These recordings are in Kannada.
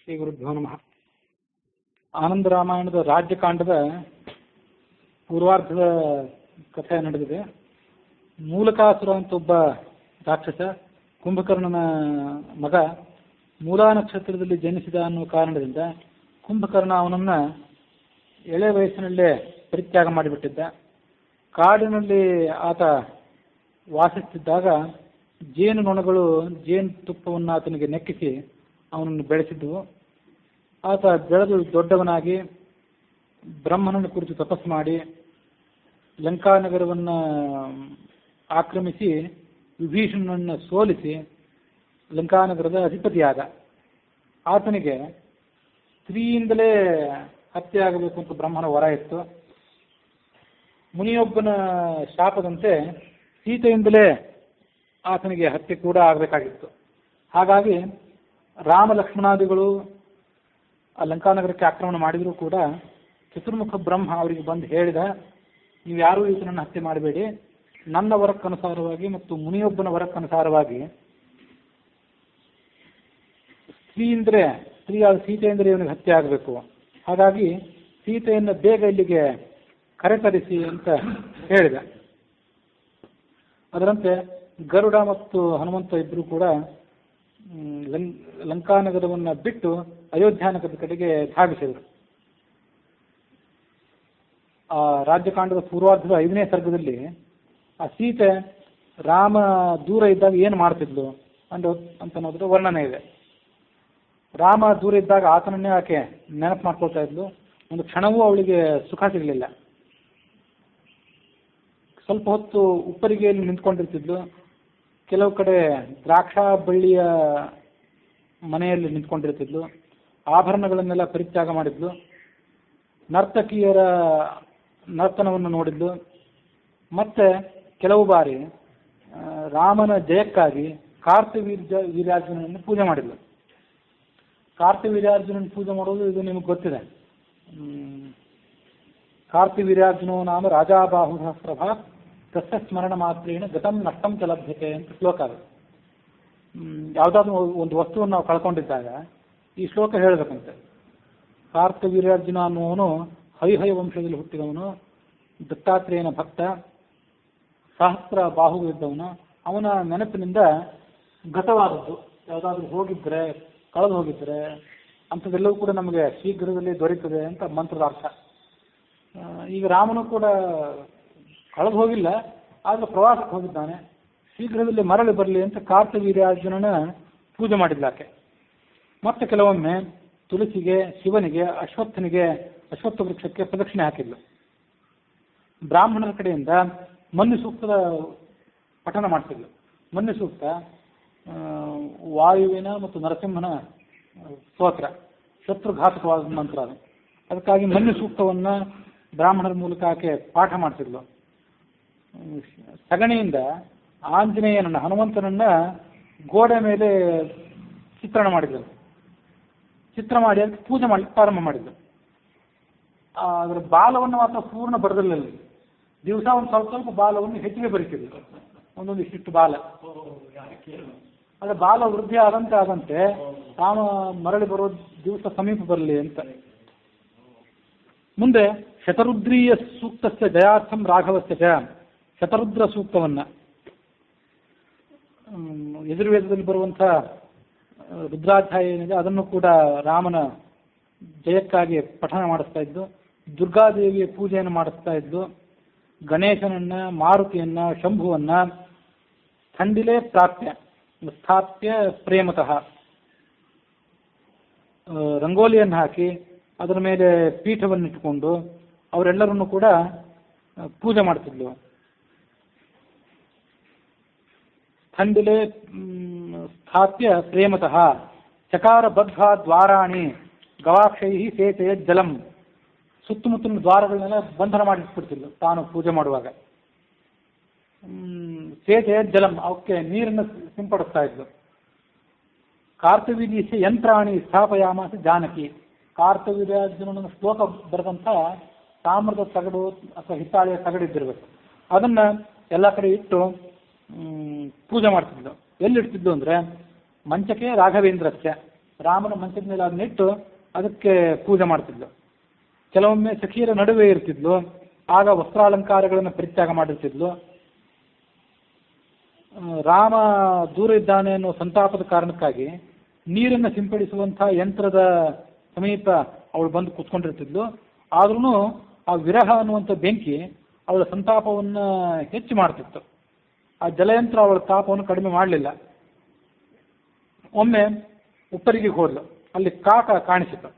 ಶ್ರೀ ಗುರುಭ್ಯೋ ನಮಃ. ಆನಂದ ರಾಮಾಯಣದ ರಾಜ್ಯಕಾಂಡದ ಪೂರ್ವಾರ್ಧದ ಕಥೆ ನಡೆದಿದೆ. ಮೂಲಕಾಸುರ ಅಂತ ಒಬ್ಬ ರಾಕ್ಷಸ, ಕುಂಭಕರ್ಣನ ಮಗ, ಮೂಲಾ ನಕ್ಷತ್ರದಲ್ಲಿ ಜನಿಸಿದ ಅನ್ನುವ ಕಾರಣದಿಂದ ಕುಂಭಕರ್ಣ ಅವನನ್ನು ಎಳೆ ವಯಸ್ಸಿನಲ್ಲೇ ಪರಿತ್ಯಾಗ ಮಾಡಿಬಿಟ್ಟಿದ್ದ. ಕಾಡಿನಲ್ಲಿ ಆತ ವಾಸಿಸುತ್ತಿದ್ದಾಗ ಜೇನುನೊಣಗಳು ಜೇನುತುಪ್ಪವನ್ನು ಆತನಿಗೆ ನೆಕ್ಕಿಸಿ ಅವನನ್ನು ಬೆಳೆಸಿದ್ದವು. ಆತ ಬೆಳೆದು ದೊಡ್ಡವನಾಗಿ ಬ್ರಹ್ಮನನ್ನು ಕುರಿತು ತಪಸ್ಸು ಮಾಡಿ ಲಂಕಾನಗರವನ್ನು ಆಕ್ರಮಿಸಿ ವಿಭೀಷಣನನ್ನು ಸೋಲಿಸಿ ಲಂಕಾನಗರದ ಅಧಿಪತಿಯಾದ. ಆತನಿಗೆ ಸ್ತ್ರೀಯಿಂದಲೇ ಹತ್ಯೆ ಆಗಬೇಕು ಅಂತ ಬ್ರಹ್ಮನ ವರ ಇತ್ತು. ಮುನಿಯೊಬ್ಬನ ಶಾಪದಂತೆ ಸೀತೆಯಿಂದಲೇ ಆತನಿಗೆ ಹತ್ಯೆ ಕೂಡ ಆಗಬೇಕಾಗಿತ್ತು. ಹಾಗಾಗಿ ರಾಮ ಲಕ್ಷ್ಮಣಾದಿಗಳು ಆ ಲಂಕಾನಗರಕ್ಕೆ ಆಕ್ರಮಣ ಮಾಡಿದರೂ ಕೂಡ ಚತುರ್ಮುಖ ಬ್ರಹ್ಮ ಅವರಿಗೆ ಬಂದು ಹೇಳಿದ, ನೀವು ಯಾರೂ ಈತನನ್ನು ಹತ್ಯೆ ಮಾಡಬೇಡಿ, ನನ್ನ ವರಕ್ಕನುಸಾರವಾಗಿ ಮತ್ತು ಮುನಿಯೊಬ್ಬನ ವರಕ್ಕನುಸಾರವಾಗಿ ಸ್ತ್ರೀಯಾದ ಸೀತೆಯಿಂದಲೇ ಇವನಿಗೆ ಹತ್ಯೆ ಆಗಬೇಕು. ಹಾಗಾಗಿ ಸೀತೆಯನ್ನು ಬೇಗ ಇಲ್ಲಿಗೆ ಕರೆತರಿಸಿ ಅಂತ ಹೇಳಿದ. ಅದರಂತೆ ಗರುಡ ಮತ್ತು ಹನುಮಂತ ಇಬ್ಬರು ಕೂಡ ಲಂಕಾನಗರವನ್ನು ಬಿಟ್ಟು ಅಯೋಧ್ಯಾನಗರದ ಕಡೆಗೆ ಧಾವಿಸಿದರು. ಆ ರಾಜ್ಯಕಾಂಡದ ಪೂರ್ವಾರ್ಧದ 5ನೇ ಸರ್ಗದಲ್ಲಿ ಆ ಸೀತೆ ರಾಮ ದೂರ ಇದ್ದಾಗ ಏನು ಮಾಡ್ತಿದ್ಲು ಅಂತ ಅನ್ನೋದ್ರ ವರ್ಣನೆ ಇದೆ. ರಾಮ ದೂರ ಇದ್ದಾಗ ಆತನನ್ನೇ ಆಕೆ ನೆನಪು ಮಾಡ್ಕೊಳ್ತಾ ಇದ್ಲು. ಒಂದು ಕ್ಷಣವೂ ಅವಳಿಗೆ ಸುಖ ಸಿಗಲಿಲ್ಲ. ಸ್ವಲ್ಪ ಹೊತ್ತು ಉಪ್ಪರಿಗೆಯಲ್ಲಿ ನಿಂತ್ಕೊಂಡಿರ್ತಿದ್ಲು. ಕೆಲವು ಕಡೆ ದ್ರಾಕ್ಷಾ ಬಳ್ಳಿಯ ಮನೆಯಲ್ಲಿ ನಿಂತ್ಕೊಂಡಿರ್ತಿದ್ಲು. ಆಭರಣಗಳನ್ನೆಲ್ಲ ಪರಿತ್ಯಾಗ ಮಾಡಿದ್ಲು. ನರ್ತಕಿಯರ ನರ್ತನವನ್ನು ನೋಡಿದ್ಲು. ಮತ್ತೆ ಕೆಲವು ಬಾರಿ ರಾಮನ ಜಯಕ್ಕಾಗಿ ಕಾರ್ತಿವೀರ್ಯಾರ್ಜುನನ್ನು ಪೂಜೆ ಮಾಡಿದ್ಲು. ಕಾರ್ತಿವೀರ್ಯಾರ್ಜುನನ್ನು ಪೂಜೆ ಮಾಡೋದು ಇದು ನಿಮಗೆ ಗೊತ್ತಿದೆ. ಕಾರ್ತಿವೀರ್ಯಾರ್ಜುನೋ ನಾಮ ರಾಜಾಬಾಹು ಸಹಸ್ರಭಾ ತಸ್ಯ ಸ್ಮರಣ ಮಾತ್ರೇಣ ಗತಂ ನಷ್ಟಂ ಚ ಲಭ್ಯತೆ ಅಂತ ಶ್ಲೋಕ ಅದು. ಯಾವುದಾದ್ರೂ ಒಂದು ವಸ್ತುವನ್ನು ನಾವು ಕಳ್ಕೊಂಡಿದ್ದಾಗ ಈ ಶ್ಲೋಕ ಹೇಳಬೇಕಂತೆ. ಕಾರ್ತಿವೀರ್ಯಾರ್ಜುನ ಅನ್ನುವನು ಹರಿಹಯ ವಂಶದಲ್ಲಿ ಹುಟ್ಟಿದವನು, ದತ್ತಾತ್ರೇಯನ ಭಕ್ತ, ಸಹಸ್ರ ಬಾಹುಗಳಿದ್ದವನು. ಅವನ ನೆನಪಿನಿಂದ ಗತವಾದದ್ದು ಯಾವುದಾದ್ರೂ ಹೋಗಿದ್ರೆ, ಕಳೆದು ಹೋಗಿದ್ರೆ ಅಂಥದ್ದೆಲ್ಲವೂ ಕೂಡ ನಮಗೆ ಶೀಘ್ರದಲ್ಲಿ ದೊರೆಯುತ್ತದೆ ಅಂತ ಮಂತ್ರದ ಅರ್ಥ. ಈಗ ರಾಮನು ಕೂಡ ಕಳೆದು ಹೋಗಿಲ್ಲ, ಆದರೆ ಪ್ರವಾಸಕ್ಕೆ ಹೋಗಿದ್ದಾನೆ, ಶೀಘ್ರದಲ್ಲಿ ಮರಳಿ ಬರಲಿ ಅಂತ ಕಾರ್ತಿವೀರ್ಯಾರ್ಜುನನ ಪೂಜೆ ಮಾಡಿದ್ಲಾಕೆ. ಮತ್ತೆ ಕೆಲವೊಮ್ಮೆ ತುಳಸಿಗೆ, ಶಿವನಿಗೆ, ಅಶ್ವತ್ಥ ವೃಕ್ಷಕ್ಕೆ ಪ್ರದಕ್ಷಿಣೆ ಹಾಕಿದ್ಲು. ಬ್ರಾಹ್ಮಣರ ಕಡೆಯಿಂದ ಮನ್ಯು ಸೂಕ್ತದ ಪಠನ ಮಾಡ್ತಿದ್ಲು. ಮನ್ಯು ಸೂಕ್ತ ವಾಯುವಿನ ಮತ್ತು ನರಸಿಂಹನ ಸ್ತೋತ್ರ, ಶತ್ರುಘಾತಕವಾದ ಮಂತ್ರ ಅದು. ಅದಕ್ಕಾಗಿ ಮನ್ಯು ಸೂಕ್ತವನ್ನು ಬ್ರಾಹ್ಮಣರ ಮೂಲಕ ಆಕೆ ಪಾಠ ಮಾಡ್ತಿದ್ಲು. ಸಗಣಿಯಿಂದ ಆಂಜನೇಯನನ್ನ, ಹನುಮಂತನನ್ನ ಗೋಡೆ ಮೇಲೆ ಚಿತ್ರಣ ಮಾಡಿದ್ಲು. ಚಿತ್ರ ಮಾಡಿ ಅದಕ್ಕೆ ಪೂಜೆ ಮಾಡಲಿಕ್ಕೆ ಪ್ರಾರಂಭ ಮಾಡಿದ್ಲು. ಅದರ ಬಾಲವನ್ನು ಮಾತ್ರ ಪೂರ್ಣ ಬರದಿಲ್ಲ. ದಿವಸ ಒಂದು ಸ್ವಲ್ಪ ಬಾಲವನ್ನು ಹೆಚ್ಚಿಗೆ ಬರೀತಿದ್ಲು, ಒಂದೊಂದು ಇಷ್ಟಿಷ್ಟು ಬಾಲ. ಅದರ ಬಾಲ ವೃದ್ಧಿ ಆದಂತೆ ರಾಮ ಮರಳಿ ಬರೋ ದಿವಸ ಸಮೀಪ ಬರಲಿ ಅಂತ. ಮುಂದೆ ಶತರುದ್ರೀಯ ಸೂಕ್ತಸ್ಯ ಜಯಾರ್ಥಂ ರಾಘವಸ್ಯ ಜಯ, ಶತರುದ್ರ ಸೂಕ್ತವನ್ನು, ಯಜುರ್ವೇದದಲ್ಲಿ ಬರುವಂಥ ರುದ್ರಾಧ್ಯಾಯ ಏನಿದೆ ಅದನ್ನು ಕೂಡ ರಾಮನ ಜಯಕ್ಕಾಗಿ ಪಠನ ಮಾಡಿಸ್ತಾ ಇದ್ದು. ದುರ್ಗಾದೇವಿಯ ಪೂಜೆಯನ್ನು ಮಾಡಿಸ್ತಾ ಇದ್ದು. ಗಣೇಶನನ್ನ, ಮಾರುತಿಯನ್ನ, ಶಂಭುವನ್ನ ಸ್ಥಂಡಿಲೇ ಸ್ಥಾಪ್ಯ ಪ್ರೇಮತಃ ರಂಗೋಲಿಯನ್ನು ಹಾಕಿ ಅದರ ಮೇಲೆ ಪೀಠವನ್ನಿಟ್ಟುಕೊಂಡು ಅವರೆಲ್ಲರನ್ನು ಕೂಡ ಪೂಜೆ ಮಾಡ್ತಿದ್ಲು. ಸ್ಥಂಡಿಲೆ ಸ್ಥಾಪ್ಯ ಪ್ರೇಮತಃ ಚಕಾರ ಬದ್ಧ ದ್ವಾರಾಣಿ ಗವಾಕ್ಷೈ ಸೇತೆಯ ಜಲಂ, ಸುತ್ತಮುತ್ತಲಿನ ದ್ವಾರಗಳನ್ನೆಲ್ಲ ಬಂಧನ ಮಾಡಿಸ್ಬಿಡ್ತಿದ್ಲು ತಾನು ಪೂಜೆ ಮಾಡುವಾಗ. ಸೇತೆಯ ಜಲಂ, ಅವಕ್ಕೆ ನೀರನ್ನು ಸಿಂಪಡಿಸ್ತಾ ಇದ್ಲು. ಕಾರ್ತಿವೀರ್ಯಸ್ಯ ಯಂತ್ರಾಣಿ ಸ್ಥಾಪಯಾಮಾಸ ಜಾನಕಿ, ಕಾರ್ತಿವೀರ್ಯಾರ್ಜುನನ ಶ್ಲೋಕ ಬರೆದಂಥ ತಾಮ್ರದ ತಗಡು ಅಥವಾ ಹಿತ್ತಾಳೆಯ ತಗಡಿದ್ದಿರಬೇಕು, ಅದನ್ನು ಎಲ್ಲ ಕಡೆ ಇಟ್ಟು ಪೂಜೆ ಮಾಡ್ತಿದ್ಲು. ಎಲ್ಲಿಡ್ತಿದ್ಲು ಅಂದರೆ ಮಂಚಕ್ಕೆ ರಾಘವೇಂದ್ರಸ್ಯ, ರಾಮನ ಮಂಚದ ಮೇಲೆ ಅದನ್ನಿಟ್ಟು ಅದಕ್ಕೆ ಪೂಜೆ ಮಾಡ್ತಿದ್ಲು. ಕೆಲವೊಮ್ಮೆ ಸಖಿಯರ ನಡುವೆ ಇರ್ತಿದ್ಲು, ಆಗ ವಸ್ತ್ರಾಲಂಕಾರಗಳನ್ನು ಪರಿತ್ಯಾಗ ಮಾಡಿರ್ತಿದ್ಲು. ರಾಮ ದೂರ ಇದ್ದಾನೆ ಅನ್ನೋ ಸಂತಾಪದ ಕಾರಣಕ್ಕಾಗಿ ನೀರನ್ನು ಸಿಂಪಡಿಸುವಂತಹ ಯಂತ್ರದ ಸಮೀಪ ಅವಳು ಬಂದು ಕೂತ್ಕೊಂಡಿರ್ತಿದ್ಲು. ಆದ್ರೂ ಆ ವಿರಹ ಅನ್ನುವಂಥ ಬೆಂಕಿ ಅವಳ ಸಂತಾಪವನ್ನು ಹೆಚ್ಚು ಮಾಡ್ತಿತ್ತು. ಆ ಜಲಯಂತ್ರ ಅವಳ ತಾಪವನ್ನು ಕಡಿಮೆ ಮಾಡಲಿಲ್ಲ. ಒಮ್ಮೆ ಉಪ್ಪರಿಗೆ ಹೋದ್ಲು, ಅಲ್ಲಿ ಕಾಕ ಕಾಣಿಸಿತು.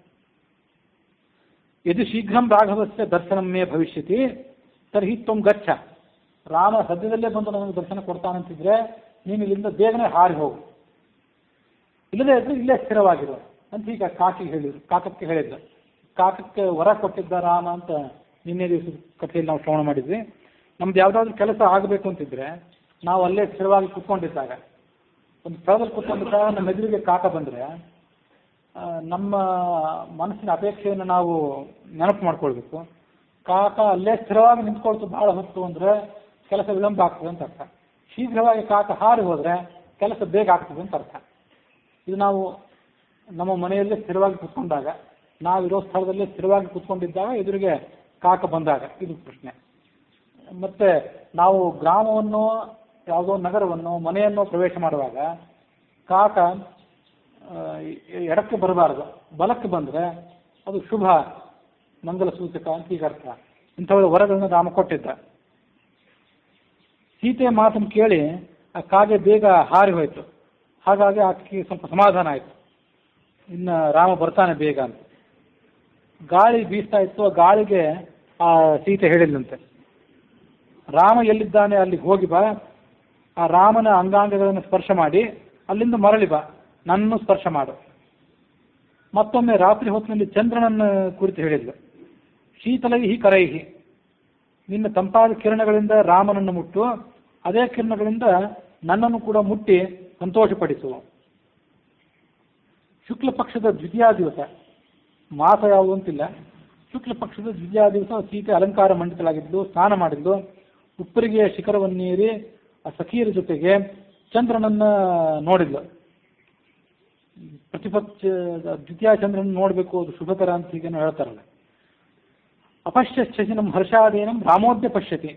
ಯದಿ ಶೀಘ್ರಂ ರಾಘವಸ್ಯ ದರ್ಶನಂ ಮೇ ಭವಿಷ್ಯತಿ ತರ್ಹಿ ತ್ವಂ ಗಚ್ಚ. ರಾಮ ಸದ್ಯದಲ್ಲೇ ಬಂದು ನನಗೆ ದರ್ಶನ ಕೊಡ್ತಾನಂತಿದ್ರೆ ನೀನು ಇಲ್ಲಿಂದ ಬೇಗನೆ ಹಾರಿ ಹೋಗು, ಇಲ್ಲದೇ ಇದ್ರೆ ಇಲ್ಲೇ ಸ್ಥಿರವಾಗಿರು ಅಂತ ಈಗ ಕಾಕಕ್ಕೆ ಹೇಳಿದ್ರು. ಕಾಕಕ್ಕೆ ವರ ಕೊಟ್ಟಿದ್ದ ರಾಮ ಅಂತ ನಿನ್ನೆ ದಿವಸ ಕಥೆಯಲ್ಲಿ ನಾವು ಶ್ರವಣ ಮಾಡಿದ್ವಿ. ನಮ್ದು ಯಾವುದಾದ್ರೂ ಕೆಲಸ ಆಗಬೇಕು ಅಂತಿದ್ರೆ ನಾವು ಅಲ್ಲೇ ಸ್ಥಿರವಾಗಿ ಕುತ್ಕೊಂಡಿದ್ದಾಗ, ಒಂದು ಸ್ಥಳದಲ್ಲಿ ಕುತ್ಕೊಂಡಿದ್ದಾಗ ನಮ್ಮ ಎದುರಿಗೆ ಕಾಕ ಬಂದರೆ ನಮ್ಮ ಮನಸ್ಸಿನ ಅಪೇಕ್ಷೆಯನ್ನು ನಾವು ನೆನಪು ಮಾಡ್ಕೊಳ್ಬೇಕು. ಕಾಕ ಅಲ್ಲೇ ಸ್ಥಿರವಾಗಿ ನಿಂತ್ಕೊಳ್ತು ಬಹಳ ಹೊತ್ತು ಅಂದರೆ ಕೆಲಸ ವಿಳಂಬ ಆಗ್ತದೆ ಅಂತ ಅರ್ಥ. ಶೀಘ್ರವಾಗಿ ಕಾಕ ಹಾರಿ ಹೋದರೆ ಕೆಲಸ ಬೇಗ ಆಗ್ತದೆ ಅಂತ ಅರ್ಥ. ಇದು ನಾವು ನಮ್ಮ ಮನೆಯಲ್ಲೇ ಸ್ಥಿರವಾಗಿ ಕುತ್ಕೊಂಡಾಗ, ನಾವಿರೋ ಸ್ಥಳದಲ್ಲೇ ಸ್ಥಿರವಾಗಿ ಕುತ್ಕೊಂಡಿದ್ದಾಗ ಎದುರಿಗೆ ಕಾಕ ಬಂದಾಗ ಇದು ಪ್ರಶ್ನೆ. ಮತ್ತೆ ನಾವು ಗ್ರಾಮವನ್ನು, ಯಾವುದೋ ನಗರವನ್ನು, ಮನೆಯನ್ನು ಪ್ರವೇಶ ಮಾಡುವಾಗ ಕಾಕ ಎಡಕ್ಕೆ ಬರಬಾರದು, ಬಲಕ್ಕೆ ಬಂದರೆ ಅದು ಶುಭ ಮಂಗಲ ಸೂಚಕ ಅಂತ ಈಗ ಅರ್ಥ. ಇಂಥವುಗಳ ವರಗಳನ್ನು ರಾಮ ಕೊಟ್ಟಿದ್ದ. ಸೀತೆಯ ಮಾತನ್ನು ಕೇಳಿ ಆ ಕಾಗೆ ಬೇಗ ಹಾರಿ ಹೋಯಿತು. ಹಾಗಾಗಿ ಆಕೆ ಸ್ವಲ್ಪ ಸಮಾಧಾನ ಆಯಿತು, ಇನ್ನು ರಾಮ ಬರ್ತಾನೆ ಬೇಗ ಅಂತ. ಗಾಳಿ ಬೀಸ್ತಾ ಇತ್ತು. ಆ ಗಾಳಿಗೆ ಆ ಸೀತೆ ಹೇಳಿಲ್ಲಂತೆ, ರಾಮ ಎಲ್ಲಿದ್ದಾನೆ ಅಲ್ಲಿಗೆ ಹೋಗಿ ಬಾ, ಆ ರಾಮನ ಅಂಗಾಂಗಗಳನ್ನು ಸ್ಪರ್ಶ ಮಾಡಿ ಅಲ್ಲಿಂದ ಮರಳಿ ಬಾ, ನನ್ನನ್ನು ಸ್ಪರ್ಶ ಮಾಡು. ಮತ್ತೊಮ್ಮೆ ರಾತ್ರಿ ಹೊತ್ತಿನಲ್ಲಿ ಚಂದ್ರನನ್ನು ಕುರಿತು ಹೇಳಿದ್ಲು. ಶೀತಲೈಹಿ ಕರೈಹಿ, ನಿನ್ನ ತಂಪಾದ ಕಿರಣಗಳಿಂದ ರಾಮನನ್ನು ಮುಟ್ಟು, ಅದೇ ಕಿರಣಗಳಿಂದ ನನ್ನನ್ನು ಕೂಡ ಮುಟ್ಟಿ ಸಂತೋಷಪಡಿಸು. ಶುಕ್ಲ ಪಕ್ಷದ ದ್ವಿತೀಯ ದಿವಸ, ಮಾಸ ಯಾವುದು ಅಂತಿಲ್ಲ, ಶುಕ್ಲ ಪಕ್ಷದ ದ್ವಿತೀಯ ದಿವಸ ಸೀತೆ ಅಲಂಕಾರ ಮಂಡಿಸಲಾಗಿದ್ದು, ಸ್ನಾನ ಮಾಡಿದ್ದು, ಉಪ್ಪರಿಗೆಯ ಶಿಖರವನ್ನೇರಿ ಆ ಸಖಿಯರ ಜೊತೆಗೆ ಚಂದ್ರನನ್ನ ನೋಡಿದ್ಲು. ಪ್ರತಿಪಕ್ಷ ದ್ವಿತೀಯ ಚಂದ್ರನ ನೋಡಬೇಕು, ಅದು ಶುಭಕರ ಅಂತ ಹೀಗೇನೋ ಹೇಳ್ತಾರಲ್ಲ. ಅಪಶ್ಯಶ್ಚಿ ನಮ್ಮ ಹರ್ಷಾದೇನಂ ರಾಮೋದ್ಯ ಪಶ್ಯತಿ.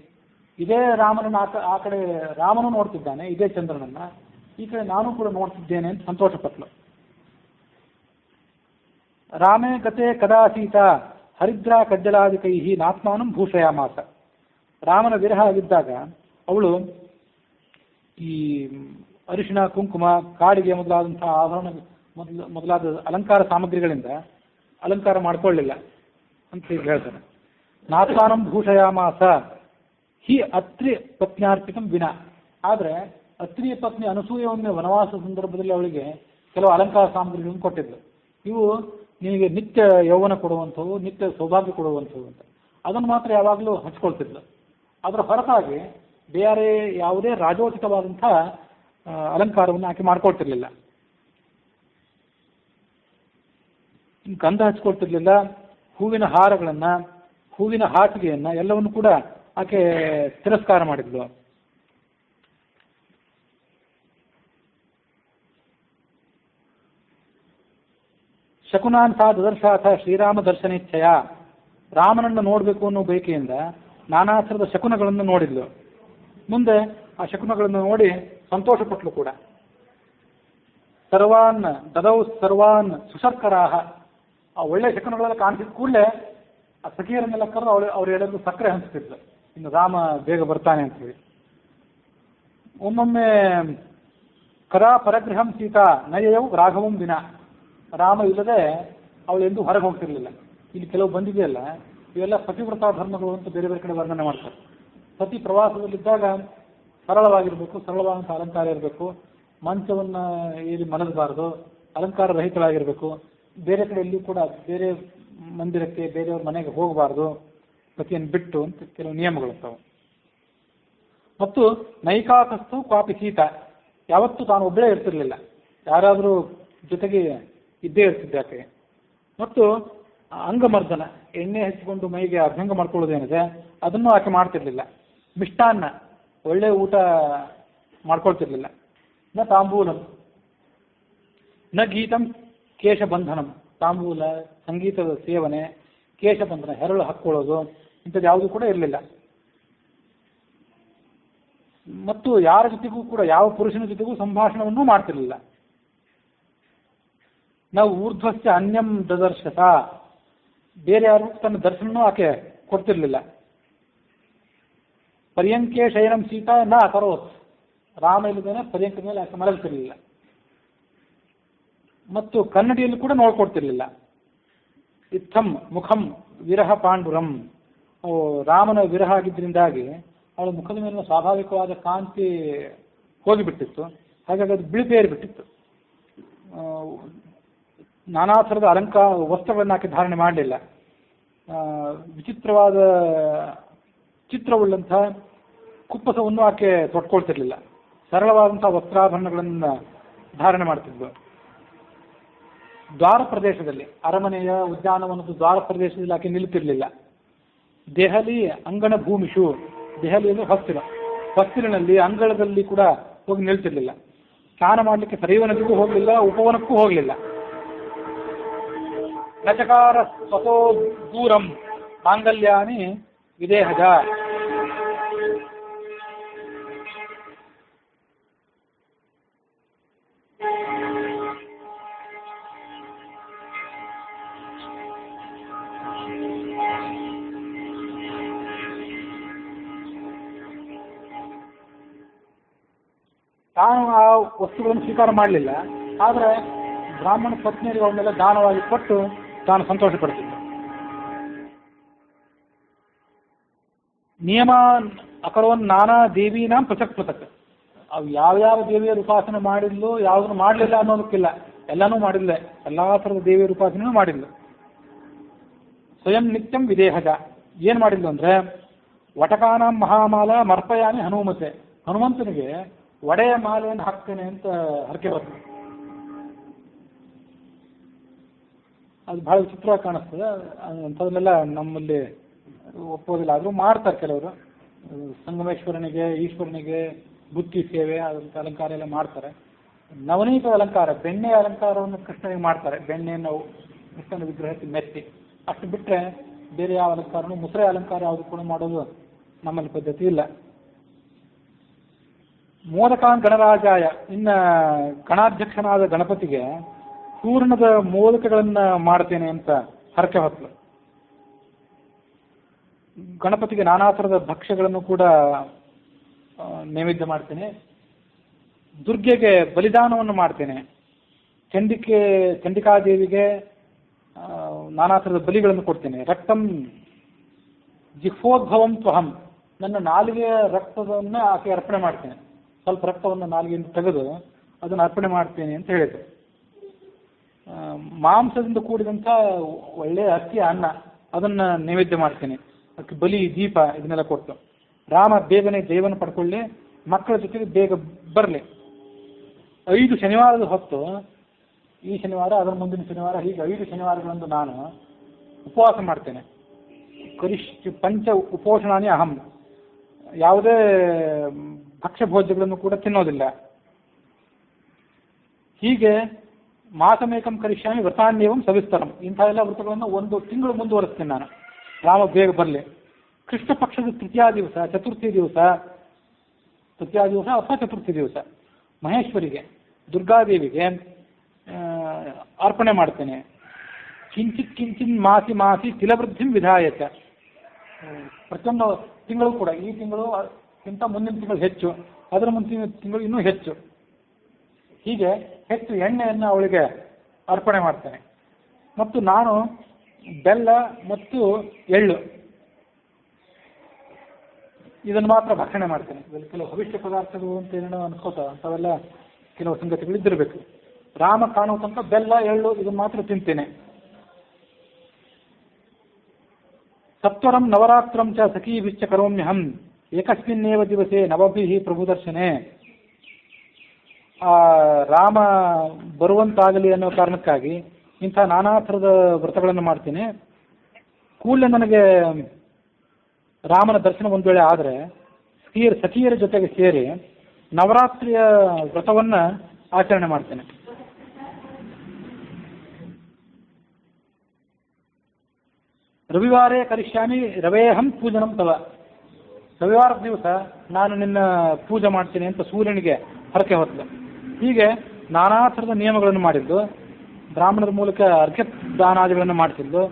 ಇದೇ ರಾಮನನ್ನ ಆ ಕಡೆ ರಾಮನು ನೋಡ್ತಿದ್ದಾನೆ, ಇದೇ ಚಂದ್ರನನ್ನ, ಈ ಕಡೆ ನಾನು ಕೂಡ ನೋಡ್ತಿದ್ದೇನೆ ಅಂತ ಸಂತೋಷಪಟ್ಲು. ರಾಮೇ ಗತೆ ಕದಾ ಸೀತಾ ಹರಿದ್ರಾ ಕಜ್ಜಲಾದಿಕೈ ನಾತ್ಮಾನಂ ಭೂಷಯಾಮಾಸ. ರಾಮನ ವಿರಹ ಆಗಿದ್ದಾಗ ಅವಳು ಈ ಅರಿಶಿಣ, ಕುಂಕುಮ, ಕಾಡಿಗೆ ಮೊದಲಾದಂತಹ ಆಭರಣ ಮೊದಲಾದ ಅಲಂಕಾರ ಸಾಮಗ್ರಿಗಳಿಂದ ಅಲಂಕಾರ ಮಾಡ್ಕೊಳ್ಳಿಲ್ಲ ಅಂತ ಈಗ ಹೇಳ್ತಾರೆ. ನಾತ್ಮಾನಂ ಭೂಷಯಾಮಾಸ ಹಿ ಅತ್ರಿ ಪತ್ನ್ಯಾರ್ಪಿತಂ ವಿನ. ಆದರೆ ಅತ್ರಿಯ ಪತ್ನಿ ಅನಸೂಯೊಮ್ಮೆ ವನವಾಸ ಸಂದರ್ಭದಲ್ಲಿ ಅವಳಿಗೆ ಕೆಲವು ಅಲಂಕಾರ ಸಾಮಗ್ರಿಗಳನ್ನು ಕೊಟ್ಟಿದ್ದರು. ಇವು ನಿನಗೆ ನಿತ್ಯ ಯೌವನ ಕೊಡುವಂಥವು, ನಿತ್ಯ ಸೌಭಾಗ್ಯ ಕೊಡುವಂಥವು ಅಂತ. ಅದನ್ನು ಮಾತ್ರ ಯಾವಾಗಲೂ ಹಂಚ್ಕೊಳ್ತಿದ್ಲು. ಅದರ ಹೊರತಾಗಿ ಬೇರೆ ಯಾವುದೇ ರಾಜೋಚಿತವಾದಂಥ ಅಲಂಕಾರವನ್ನು ಆಕೆ ಮಾಡ್ಕೊಳ್ತಿರ್ಲಿಲ್ಲ. ಗಂಧ ಹಚ್ಕೊಳ್ತಿರ್ಲಿಲ್ಲ. ಹೂವಿನ ಹಾರಗಳನ್ನು, ಹೂವಿನ ಹಾಸಿಗೆಯನ್ನು ಎಲ್ಲವನ್ನು ಕೂಡ ಆಕೆ ತಿರಸ್ಕಾರ ಮಾಡಿದ್ಲು. ಶಕುನಾನ್ ಸಾ ದದರ್ಶಾಥ ಶ್ರೀರಾಮ ದರ್ಶನೇಚ್ಛಯ. ರಾಮನನ್ನು ನೋಡಬೇಕು ಅನ್ನೋ ಬಯಕೆಯಿಂದ ನಾನಾ ಥರದ ಶಕುನಗಳನ್ನು ನೋಡಿದ್ಲು. ಮುಂದೆ ಆ ಶಕುನಗಳನ್ನು ನೋಡಿ ಸಂತೋಷಪಟ್ಲು ಕೂಡ. ಸರ್ವಾನ್ ದದೌ ಸರ್ವಾನ್ ಸುಶರ್ಕರಾಹ. ಆ ಒಳ್ಳೆ ಶಕುನಗಳೆಲ್ಲ ಕಾಣಿಸಿದ ಕೂಡಲೇ ಆ ಸಖಿಯರನ್ನೆಲ್ಲ ಕರೆದು ಅವ್ರು ಎಲ್ಲರಿಗೂ ಸಕ್ಕರೆ ಹಂಚ್ತಿದ್ಲು, ಇನ್ನು ರಾಮ ಬೇಗ ಬರ್ತಾನೆ ಅಂತೇಳಿ. ಒಮ್ಮೊಮ್ಮೆ ಕದಾ ಪರಗೃಹಂ ಸೀತಾ ನಯಯೌ ರಾಘವಂ ದಿನ. ರಾಮ ಇಲ್ಲದೆ ಅವಳು ಎಂದೂ ಹೊರಗೆ ಹೋಗ್ತಿರ್ಲಿಲ್ಲ. ಇಲ್ಲಿ ಕೆಲವು ಬಂದಿದೆಯಲ್ಲ, ಇವೆಲ್ಲ ಪತಿವ್ರತಾ ಧರ್ಮಗಳು ಅಂತ ಬೇರೆ ಬೇರೆ ಕಡೆ ವರ್ಣನೆ ಮಾಡ್ತಾರೆ. ಸತಿ ಪ್ರವಾಸದಲ್ಲಿದ್ದಾಗ ಸರಳವಾಗಿರಬೇಕು, ಸರಳವಾದಂಥ ಅಲಂಕಾರ ಇರಬೇಕು, ಮಂಚವನ್ನು ಏರಿ ಮಲಗಬಾರದು, ಅಲಂಕಾರ ರಹಿತಳಾಗಿರಬೇಕು, ಬೇರೆ ಕಡೆ ಎಲ್ಲಿಯೂ ಕೂಡ ಬೇರೆ ಮಂದಿರಕ್ಕೆ, ಬೇರೆಯವ್ರ ಮನೆಗೆ ಹೋಗಬಾರ್ದು, ಪತಿಯನ್ನು ಬಿಟ್ಟು ಅಂತ ಕೆಲವು ನಿಯಮಗಳಿರ್ತಾವೆ. ಮತ್ತು ನೈಕಾಕಸ್ತು ಕ್ವಾಪಿ ಸೀತ. ಯಾವತ್ತೂ ತಾನು ಒಬ್ಬಳೇ ಇರ್ತಿರ್ಲಿಲ್ಲ, ಯಾರಾದರೂ ಜೊತೆಗೆ ಇದ್ದೇ ಇರ್ತಿದ್ದೆ ಆಕೆ. ಮತ್ತು ಅಂಗಮರ್ದನ, ಎಣ್ಣೆ ಹಚ್ಚಿಕೊಂಡು ಮೈಗೆ ಅಭ್ಯಂಗ ಮಾಡ್ಕೊಳ್ಳೋದೇನಿದೆ ಅದನ್ನು ಆಕೆ ಮಾಡ್ತಿರ್ಲಿಲ್ಲ. ಮಿಷ್ಟಾನ್ನ, ಒಳ್ಳೆ ಊಟ ಮಾಡ್ಕೊಳ್ತಿರ್ಲಿಲ್ಲ. ನ ತಾಂಬೂಲಂ ನ ಗೀತಂ ಕೇಶಬಂಧನಂ, ತಾಂಬೂಲ, ಸಂಗೀತದ ಸೇವನೆ, ಕೇಶಬಂಧನ, ಹೆರಳು ಹಾಕ್ಕೊಳ್ಳೋದು, ಇಂಥದ್ದು ಯಾವುದೂ ಕೂಡ ಇರಲಿಲ್ಲ. ಮತ್ತು ಯಾರ ಜೊತೆಗೂ ಕೂಡ, ಯಾವ ಪುರುಷನ ಜೊತೆಗೂ ಸಂಭಾಷಣವನ್ನು ಮಾಡ್ತಿರ್ಲಿಲ್ಲ. ನಾವು ಊರ್ಧ್ವಸ್ಯ ಅನ್ಯಂ ದದರ್ಶತ, ಬೇರೆ ಯಾರು ತನ್ನ ದರ್ಶನನೂ ಆಕೆ ಕೊಡ್ತಿರ್ಲಿಲ್ಲ. ಪರ್ಯಂಕೆ ಶಯನಂ ಸೀತಾ ನ ಅಕರೋತ್, ರಾಮ ಇಲ್ಲದೇನೆ ಪರ್ಯಂಕದ ಮೇಲೆ ಆಕೆ ಮಲಗ್ತಿರ್ಲಿಲ್ಲ. ಮತ್ತು ಕನ್ನಡಿಯಲ್ಲಿ ಕೂಡ ನೋಡ್ಕೊಡ್ತಿರ್ಲಿಲ್ಲ. ಇತ್ತಂ ಮುಖಂ ವಿರಹ ಪಾಂಡುರಂ, ರಾಮನ ವಿರಹ ಆಗಿದ್ದರಿಂದಾಗಿ ಅವಳ ಮುಖದ ಮೇಲಿನ ಸ್ವಾಭಾವಿಕವಾದ ಕಾಂತಿ ಹೋಗಿಬಿಟ್ಟಿತ್ತು. ಹಾಗಾಗಿ ಅದು ಬಿಳಿಪೇರಿಬಿಟ್ಟಿತ್ತು. ನಾನಾ ಥರದ ವಸ್ತ್ರಗಳನ್ನು ಆಕೆ ಧಾರಣೆ ಮಾಡಲಿಲ್ಲ. ವಿಚಿತ್ರವಾದ ಚಿತ್ರವುಳ್ಳಂಥ ಕುಪ್ಪಸವನ್ನು ಆಕೆ ತೊಟ್ಕೊಳ್ತಿರ್ಲಿಲ್ಲ. ಸರಳವಾದಂಥ ವಸ್ತ್ರಾಭರಣಗಳನ್ನು ಧಾರಣೆ ಮಾಡ್ತಿದ್ವು. ದ್ವಾರ ಪ್ರದೇಶದಲ್ಲಿ, ಅರಮನೆಯ ಉದ್ಯಾನವನದ ದ್ವಾರ ಪ್ರದೇಶದಲ್ಲಿ ಆಕೆ ನಿಲ್ಲುತ್ತಿರಲಿಲ್ಲ. ದೆಹಲಿ ಅಂಗಣ ಭೂಮಿಷು, ದೆಹಲಿಯಲ್ಲಿ ಹೊಸ್ತಿಲಿನಲ್ಲಿ ಅಂಗಳದಲ್ಲಿ ಕೂಡ ಹೋಗಿ ನಿಲ್ತಿರ್ಲಿಲ್ಲ. ಸ್ನಾನ ಮಾಡಲಿಕ್ಕೆ ಸರಿಯುವ ನದಿಗೂ ಹೋಗಲಿಲ್ಲ, ಉಪವನಕ್ಕೂ ಹೋಗಲಿಲ್ಲ. ನಚಕಾರ ಸ್ವತೋ ದೂರಂ ಮಾಂಗಲ್ಯಾನಿ ವಿದೇಹಜ, ತಾನು ಆ ವಸ್ತುಗಳನ್ನು ಸ್ವೀಕಾರ ಮಾಡಲಿಲ್ಲ. ಆದರೆ ಬ್ರಾಹ್ಮಣ ಪತ್ನಿಯರಿಗೆ ಅವನ್ನೆಲ್ಲ ದಾನವಾಗಿ ಕೊಟ್ಟು ತಾನು ಸಂತೋಷ ಪಡ್ತಿದ್ದ. ನಿಯಮ ಅಕರೋನ್ ನಾನಾ ದೇವೀನಾಂ ಪೃಥಕ್ ಪೃಥಕ್, ಅವು ಯಾವ್ಯಾವ ದೇವಿಯರ ಉಪಾಸನೆ ಮಾಡಿದ್ಲು, ಯಾವುದನ್ನು ಮಾಡಲಿಲ್ಲ ಅನ್ನೋದಕ್ಕಿಲ್ಲ, ಎಲ್ಲನೂ ಮಾಡಿಲ್ಲ. ಎಲ್ಲಾ ಥರದ ದೇವಿಯರ ಉಪಾಸನೆಯೂ ಮಾಡಿದ್ಲು. ಸ್ವಯಂ ನಿತ್ಯಂ ವಿದೇಹಜ, ಏನು ಮಾಡಿದ್ಲು ಅಂದರೆ ವಟಕಾನಾಂ ಮಹಾಮಾಲ ಮರ್ಪಯಾನಿ ಹನುಮತೆ, ಹನುಮಂತನಿಗೆ ಒಡೆಯ ಮಾಲೆಯನ್ನು ಹಾಕ್ತೇನೆ ಅಂತ ಹರಕೆ ಬರ್ತದೆ. ಅದು ಬಹಳ ವಿಚಿತ್ರವಾಗಿ ಕಾಣಿಸ್ತದೆ. ಅಂಥವನ್ನೆಲ್ಲ ನಮ್ಮಲ್ಲಿ ಒಪ್ಪೋದಿಲ್ಲ. ಆದರೂ ಮಾಡ್ತಾರೆ ಕೆಲವರು. ಸಂಗಮೇಶ್ವರನಿಗೆ, ಈಶ್ವರನಿಗೆ ಬುತ್ತಿ ಸೇವೆ, ಅದಂಥ ಅಲಂಕಾರ ಎಲ್ಲ ಮಾಡ್ತಾರೆ. ನವನೀತ ಅಲಂಕಾರ, ಬೆಣ್ಣೆಯ ಅಲಂಕಾರವನ್ನು ಕೃಷ್ಣನಿಗೆ ಮಾಡ್ತಾರೆ. ಬೆಣ್ಣೆಯನ್ನು ಕೃಷ್ಣನ ವಿಗ್ರಹಕ್ಕೆ ಮೆತ್ತಿ, ಅಷ್ಟು ಬಿಟ್ಟರೆ ಬೇರೆ ಯಾವ ಅಲಂಕಾರನೂ, ಮುಸರೆ ಅಲಂಕಾರ ಯಾವುದು ಕೂಡ ಮಾಡೋದು ನಮ್ಮಲ್ಲಿ ಪದ್ಧತಿ ಇಲ್ಲ. ಮೋದಕಾನ್ ಗಣರಾಜಾಯ, ಇನ್ನು ಗಣಾಧ್ಯಕ್ಷನಾದ ಗಣಪತಿಗೆ ಪೂರ್ಣದ ಮೋದಕಗಳನ್ನು ಮಾಡ್ತೇನೆ ಅಂತ ಹರಕೆ ಹೊತ್ತಲು. ಗಣಪತಿಗೆ ನಾನಾ ಥರದ ಭಕ್ಷ್ಯಗಳನ್ನು ಕೂಡ ನೈವೇದ್ಯ ಮಾಡ್ತೇನೆ. ದುರ್ಗೆಗೆ ಬಲಿದಾನವನ್ನು ಮಾಡ್ತೇನೆ. ಚಂಡಿಕಾದೇವಿಗೆ ನಾನಾ ಥರದ ಬಲಿಗಳನ್ನು ಕೊಡ್ತೇನೆ. ರಕ್ತಂ ಜಿಹ್ವೋದ್ಭವಂ ತ್ವಹಂ, ನನ್ನ ನಾಲಿಗೆಯ ರಕ್ತವನ್ನು ಆಕೆ ಅರ್ಪಣೆ ಮಾಡ್ತೇನೆ. ಸ್ವಲ್ಪ ರಕ್ತವನ್ನು ನಾಲಿಗೆಯಿಂದ ತೆಗೆದು ಅದನ್ನು ಅರ್ಪಣೆ ಮಾಡ್ತೇನೆ ಅಂತ ಹೇಳಿದ್ರು. ಮಾಂಸದಿಂದ ಕೂಡಿದಂಥ ಒಳ್ಳೆಯ ಅಕ್ಕಿ ಅನ್ನ, ಅದನ್ನು ನೈವೇದ್ಯ ಮಾಡ್ತೇನೆ. ಅದಕ್ಕೆ ಬಲಿ, ದೀಪ ಇದನ್ನೆಲ್ಲ ಕೊಟ್ಟು, ರಾಮ ಬೇಗನೆ ಜಯವನ್ನು ಪಡ್ಕೊಳ್ಳಿ, ಮಕ್ಕಳ ಜೊತೆಗೆ ಬೇಗ ಬರಲಿ. 5 ಶನಿವಾರದ ಹೊತ್ತು, ಈ ಶನಿವಾರ, ಅದರ ಮುಂದಿನ ಶನಿವಾರ, ಹೀಗೆ 5 ಶನಿವಾರಗಳಂದು ನಾನು ಉಪವಾಸ ಮಾಡ್ತೇನೆ. ಪಂಚ ಉಪೋಷಣಾನಿ ಅಹಂ, ಯಾವುದೇ ಭಕ್ಷ್ಯ ಭೋಜ್ಯಗಳನ್ನು ಕೂಡ ತಿನ್ನೋದಿಲ್ಲ. ಹೀಗೆ ಮಾಸಮೇಕಂ ಕರಿಷ್ಯಾಮಿ ವ್ರತಾನ್ಯೇವಂ ಸವಿಸ್ತರಂ, ಇಂಥ ಎಲ್ಲ ವ್ರತಗಳನ್ನು 1 ತಿಂಗಳು ಮುಂದುವರಿಸ್ತೇನೆ ನಾನು, ರಾಮ ಬೇಗ ಬರಲಿ. ಕೃಷ್ಣ ಪಕ್ಷದ ತೃತೀಯ ದಿವಸ ಅಥವಾ ಚತುರ್ಥಿ ದಿವಸ ಮಹೇಶ್ವರಿಗೆ, ದುರ್ಗಾದೇವಿಗೆ ಅರ್ಪಣೆ ಮಾಡ್ತೇನೆ. ಕಿಂಚಿನ್ ಮಾಸಿ ತಿಲವೃದ್ಧಿಂ ವಿಧಾಯಕ, ಪ್ರತಿಯೊಂದು ತಿಂಗಳು ಕೂಡ, ಈ ತಿಂಗಳು ಕಿಂತ ಮುಂದಿನ ತಿಂಗಳು ಹೆಚ್ಚು, ಅದರ ಮುಂದಿನ ತಿಂಗಳು ಇನ್ನೂ ಹೆಚ್ಚು, ಹೀಗೆ ಹೆಚ್ಚು ಎಣ್ಣೆಯನ್ನು ಅವಳಿಗೆ ಅರ್ಪಣೆ ಮಾಡ್ತೇನೆ. ಮತ್ತು ನಾನು ಬೆಲ್ಲ ಮತ್ತು ಎಳ್ಳು ಇದನ್ನು ಮಾತ್ರ ಭಕ್ಷಣೆ ಮಾಡ್ತೇನೆ. ಇದರಲ್ಲಿ ಕೆಲವು ಭವಿಷ್ಯ ಪದಾರ್ಥಗಳು ಅಂತ ಏನೋ ಅನ್ಕೋತಾವ, ಅಂಥವೆಲ್ಲ ಕೆಲವು ಸಂಗತಿಗಳು ಇದ್ದಿರಬೇಕು. ರಾಮ ಕಾಣುವ ತನಕ ಬೆಲ್ಲ, ಎಳ್ಳು ಇದನ್ನು ಮಾತ್ರ ತಿಂತೇನೆ. ಸತ್ವರಂ ನವರಾತ್ರಂ ಚ ಸಖೀಭಿಶ್ಚ ಕರೋಮ್ಯಹಂ ಏಕಸ್ಮಿನ್ನೇವ ದಿವಸೇ ನವಭಿಃ ಪ್ರಭುದರ್ಶನೆ. ರಾಮ ಬರುವಂತಾಗಲಿ ಅನ್ನೋ ಕಾರಣಕ್ಕಾಗಿ ಇಂಥ ನಾನಾ ಥರದ ವ್ರತಗಳನ್ನು ಮಾಡ್ತೀನಿ. ಕೂಡಲೇ ನನಗೆ ರಾಮನ ದರ್ಶನ ಒಂದು ವೇಳೆ ಆದರೆ ಸಖಿಯರ ಜೊತೆಗೆ ಸೇರಿ ನವರಾತ್ರಿಯ ವ್ರತವನ್ನು ಆಚರಣೆ ಮಾಡ್ತೇನೆ. ರವಿವಾರೇ ಕರಿಷ್ಯಾಮಿ ರವೇಹಂ ಪೂಜನಂ ತವ, ರವಿವಾರದ ದಿವಸ ನಾನು ನಿನ್ನ ಪೂಜೆ ಮಾಡ್ತೀನಿ ಅಂತ ಸೂರ್ಯನಿಗೆ ಹರಕೆ ಹೊತ್ತಲು. ಹೀಗೆ ನಾನಾ ಥರದ ನಿಯಮಗಳನ್ನು ಮಾಡಿದ್ದು. ಬ್ರಾಹ್ಮಣರ ಮೂಲಕ ಅರ್ಘ್ಯ ದಾನಾದಿಗಳನ್ನು ಮಾಡ್ತಿದ್ದು.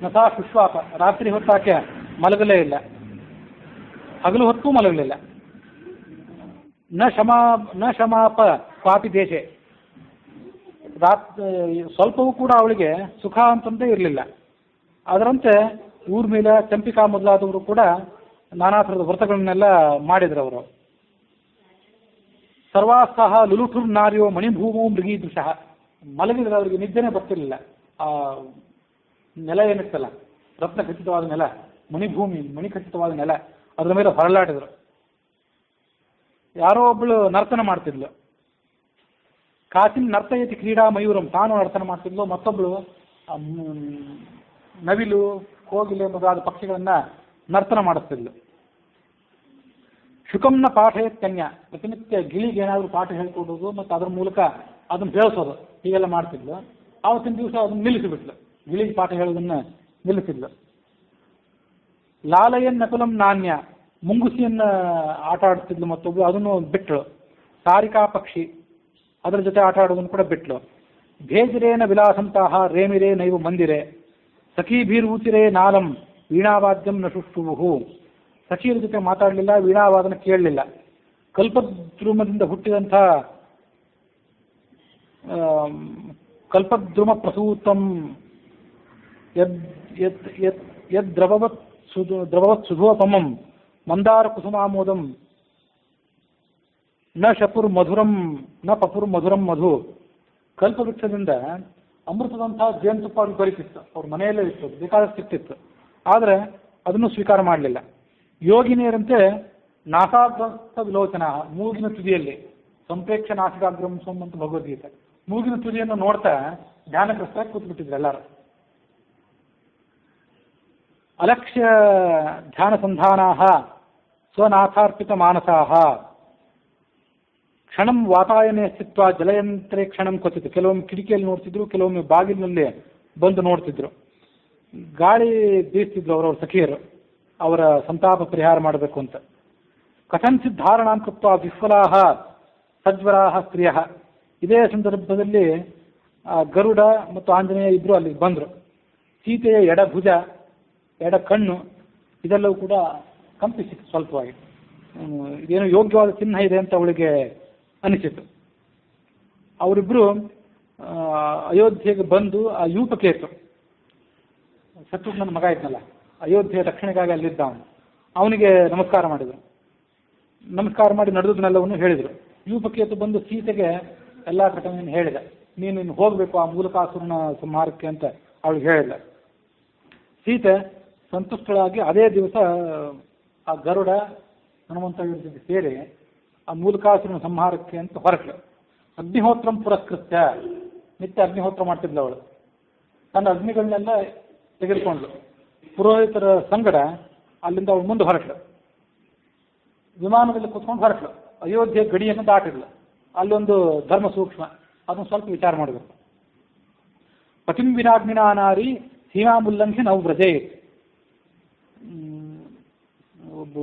ನಥಾ ಶುಶ್ವಾಪ, ರಾತ್ರಿ ಹೊತ್ತಾಕೆ ಮಲಗಲೇ ಇಲ್ಲ, ಹಗಲು ಹೊತ್ತು ಮಲಗಲಿಲ್ಲ. ನ ಶಮಾಪ ಕ್ವಾಪಿ ದೇಶೆ, ಸ್ವಲ್ಪವೂ ಕೂಡ ಅವಳಿಗೆ ಸುಖ ಅಂತಂದೇ ಇರಲಿಲ್ಲ. ಅದರಂತೆ ಊರ್ಮಿಳ, ಚಂಪಿಕಾ ಮೊದಲಾದವರು ಕೂಡ ನಾನಾ ಥರದ ವ್ರತಗಳನ್ನೆಲ್ಲ ಮಾಡಿದ್ರು ಅವರು. ಸರ್ವಾಸ್ತಹ ಲುಲುಠುರ್ ನಾರ್ಯೋ ಮಣಿಭೂಮೋ ಮೃಗೀದೃಶಃ, ಮಲಗಿದ್ರೆ ಅವರಿಗೆ ನಿದ್ದೆನೇ ಬರ್ತಿರ್ಲಿಲ್ಲ. ಆ ನೆಲ ಏನಿತ್ತಲ್ಲ, ರತ್ನ ಖಚಿತವಾದ ನೆಲ, ಮಣಿಭೂಮಿ, ಮಣಿಖಚಿತವಾದ ನೆಲ, ಅದರ ಮೇಲೆ ಹೊರಲಾಡಿದ್ರು. ಯಾರೋ ಒಬ್ಬಳು ನರ್ತನ ಮಾಡ್ತಿದ್ಲು. ಕಾಸಿನ ನರ್ತಯತಿ ಕ್ರೀಡಾ ಮಯೂರಂ, ತಾನು ನರ್ತನ ಮಾಡ್ತಿದ್ಲು. ಮತ್ತೊಬ್ಬಳು ನವಿಲು, ಕೋಗಿಲೆ ಮೊದಲಾದ ಪಕ್ಷಿಗಳನ್ನ ನರ್ತನ ಮಾಡಿಸ್ತಿದ್ಲು. ಶುಕಂನ ಪಾಠ ಕನ್ಯಾ, ಪ್ರತಿನಿತ್ಯ ಗಿಳಿಗೆ ಏನಾದರೂ ಪಾಠ ಹೇಳ್ಕೊಡೋದು ಮತ್ತು ಅದರ ಮೂಲಕ ಅದನ್ನು ಬೆಳೆಸೋದು, ಹೀಗೆಲ್ಲ ಮಾಡ್ತಿದ್ಲು. ಆವತ್ತಿನ ದಿವಸ ಅದನ್ನು ನಿಲ್ಲಿಸಿಬಿಟ್ಲು, ಗಿಳಿಗೆ ಪಾಠ ಹೇಳೋದನ್ನ ನಿಲ್ಲಿಸಿದ್ಲು. ಲಾಲಯನ್ ನಕುಲಂ ನಾಣ್ಯ, ಮುಂಗುಸಿಯನ್ನ ಆಟ ಆಡ್ತಿದ್ಲು ಮತ್ತೊಬ್ಳು, ಅದನ್ನು ಬಿಟ್ಳು. ಸಾರಿಕಾ ಪಕ್ಷಿ, ಅದರ ಜೊತೆ ಆಟ ಆಡೋದನ್ನು ಕೂಡ ಬಿಟ್ಲು. ಭೇಜರೇನ ವಿಲಾಸಂತಹ ರೇಮಿರೇ ನೈವ ಮಂದಿರೆ, ಸಖಿ ಭೀರ್ಊತಿರೇ ನಾಲಂ ವೀಣಾವಾದ್ಯಂ ನ ಶುಶ್ರುವು, ಸಖಿಯರ ಜೊತೆ ಮಾತಾಡಲಿಲ್ಲ, ವೀಣಾವಾದನ ಕೇಳಲಿಲ್ಲ. ಕಲ್ಪದ್ರುಮದಿಂದ ಹುಟ್ಟಿದಂಥ ಕಲ್ಪದ್ರುಮ ಪ್ರಸೂತಂ ಯದ್ ದ್ರವವತ್ ಸುಧೋಪಮಂ ಮಂದಾರ ಕುಸುಮಾಮೋದಂ ನ ಶಪುರ್ ಮಧುರಂ ನ ಪಪುರ್ ಮಧುರಂ ಮಧು. ಕಲ್ಪವೃಕ್ಷದಿಂದ ಅಮೃತದಂತಹ ಜೇನುತುಪ್ಪ ಅವ್ರಿಗೆ ದೊರಕಿತ್ತು, ಅವ್ರ ಮನೆಯಲ್ಲೇ ಇತ್ತು, ಬೇಕಾದಷ್ಟು ಸಿಕ್ತಿತ್ತು. ಆದರೆ ಅದನ್ನು ಸ್ವೀಕಾರ ಮಾಡಲಿಲ್ಲ. ಯೋಗಿನಿಯರಂತೆ ನಾಸಾಗ್ರಸ್ಥ ವಿಲೋಚನ, ಮೂಗಿನ ತುದಿಯಲ್ಲಿ ಸಂಪ್ರೇಕ್ಷ ನಾಸಿಕಾಗ್ರಂ ಸೋಮ್ ಅಂತ ಭಗವದ್ಗೀತೆ, ಮೂಗಿನ ತುದಿಯನ್ನು ನೋಡ್ತಾ ಧ್ಯಾನಗ್ರಸ್ತಾಗಿ ಕೂತ್ಬಿಟ್ಟಿದ್ರು ಎಲ್ಲರೂ. ಅಲಕ್ಷ್ಯ ಧ್ಯಾನ ಸಂಧಾನಾಹ ಸ್ವನಾಥಾರ್ಪಿತ ಮಾನಸಾಹ ಕ್ಷಣಂ ವಾತಾಯನೆ ಸ್ಥಿತ್ವ ಜಲಯಂತ್ರೆ ಕ್ಷಣಂ ಕ್ವಚಿತ್. ಕೆಲವೊಮ್ಮೆ ಕಿಟಕಿಯಲ್ಲಿ ನೋಡ್ತಿದ್ರು, ಕೆಲವೊಮ್ಮೆ ಬಾಗಿಲಿನಲ್ಲಿ ಬಂದು ನೋಡ್ತಿದ್ರು. ಗಾಳಿ ಬೀಸ್ತಿದ್ರು ಅವರವ್ರ ಸಖಿಯರು, ಅವರ ಸಂತಾಪ ಪರಿಹಾರ ಮಾಡಬೇಕು ಅಂತ. ಕಥಂಚಿತ್ ಧಾರಣಾಂ ಕೃತ್ವ ವಿಫಲಾಹ ಸಜ್ವರಾಹ ಸ್ತ್ರೀಯ. ಇದೇ ಸಂದರ್ಭದಲ್ಲಿ ಗರುಡ ಮತ್ತು ಆಂಜನೇಯ ಇಬ್ಬರು ಅಲ್ಲಿಗೆ ಬಂದರು. ಸೀತೆಯ ಎಡಭುಜ, ಎಡ ಕಣ್ಣು ಇದೆಲ್ಲವೂ ಕೂಡ ಕಂಪಿಸಿತ್ತು ಸ್ವಲ್ಪವಾಗಿ. ಇದೇನು ಯೋಗ್ಯವಾದ ಚಿಹ್ನೆ ಇದೆ ಅಂತ ಅವಳಿಗೆ ಅನಿಸಿತು. ಅವರಿಬ್ಬರು ಅಯೋಧ್ಯೆಗೆ ಬಂದು ಆ ಯೂಪಕೇತು, ಶತ್ರುಘ್ನನ ಮಗ ಇದ್ನಲ್ಲ, ಅಯೋಧ್ಯೆಯ ರಕ್ಷಣೆಗಾಗಿ ಅಲ್ಲಿದ್ದ ಅವನಿಗೆ ನಮಸ್ಕಾರ ಮಾಡಿದರು. ನಮಸ್ಕಾರ ಮಾಡಿ ನಡೆದದನ್ನೆಲ್ಲವನ್ನು ಹೇಳಿದರು. ಯೂಪಕೇತು ಬಂದು ಸೀತೆಗೆ ಎಲ್ಲ ಘಟನೆಯನ್ನು ಹೇಳಿದ. ನೀನು ಇನ್ನು ಹೋಗಬೇಕು ಆ ಮೂಲಕಾಸುರನ ಸಂಹಾರಕ್ಕೆ ಅಂತ ಅವಳಿಗೆ ಹೇಳಿದ. ಸೀತೆ ಸಂತುಷ್ಟಳಾಗಿ ಅದೇ ದಿವಸ ಆ ಗರುಡ ಹನುಮಂತ ಜೊತೆ ಸೇರಿ ಆ ಮೂಲಕಾಸುರನ ಸಂಹಾರಕ್ಕೆ ಅಂತ ಹೊರಟಳು. ಅಗ್ನಿಹೋತ್ರಂ ಪುರಸ್ಕೃತ್ಯ, ನಿತ್ಯ ಅಗ್ನಿಹೋತ್ರ ಮಾಡ್ತಿದ್ಲು ಅವಳು. ತನ್ನ ಅಗ್ನಿಗಳನ್ನೆಲ್ಲ ತೆಗೆದುಕೊಂಡ್ಳು. ಪುರೋಹಿತರ ಸಂಗಡ ಅಲ್ಲಿಂದ ಅವಳು ಮುಂದೆ ಹೊರಟಳು. ವಿಮಾನದಲ್ಲಿ ಕೂತ್ಕೊಂಡು ಹೊರಟಳು. ಅಯೋಧ್ಯೆ ಗಡಿಯನ್ನು ದಾಟಿದ್ಲು. ಅಲ್ಲೊಂದು ಧರ್ಮ ಸೂಕ್ಷ್ಮ, ಅದನ್ನು ಸ್ವಲ್ಪ ವಿಚಾರ ಮಾಡಬೇಕು. ಪತಿಂ ವಿನಾಗ್ನಿನಾ ನಾರಿ ಸೀಮಾಮುಲ್ಲಂಘ್ಯ ನಾವು ವ್ರಜೆ. ಒಬ್ಬ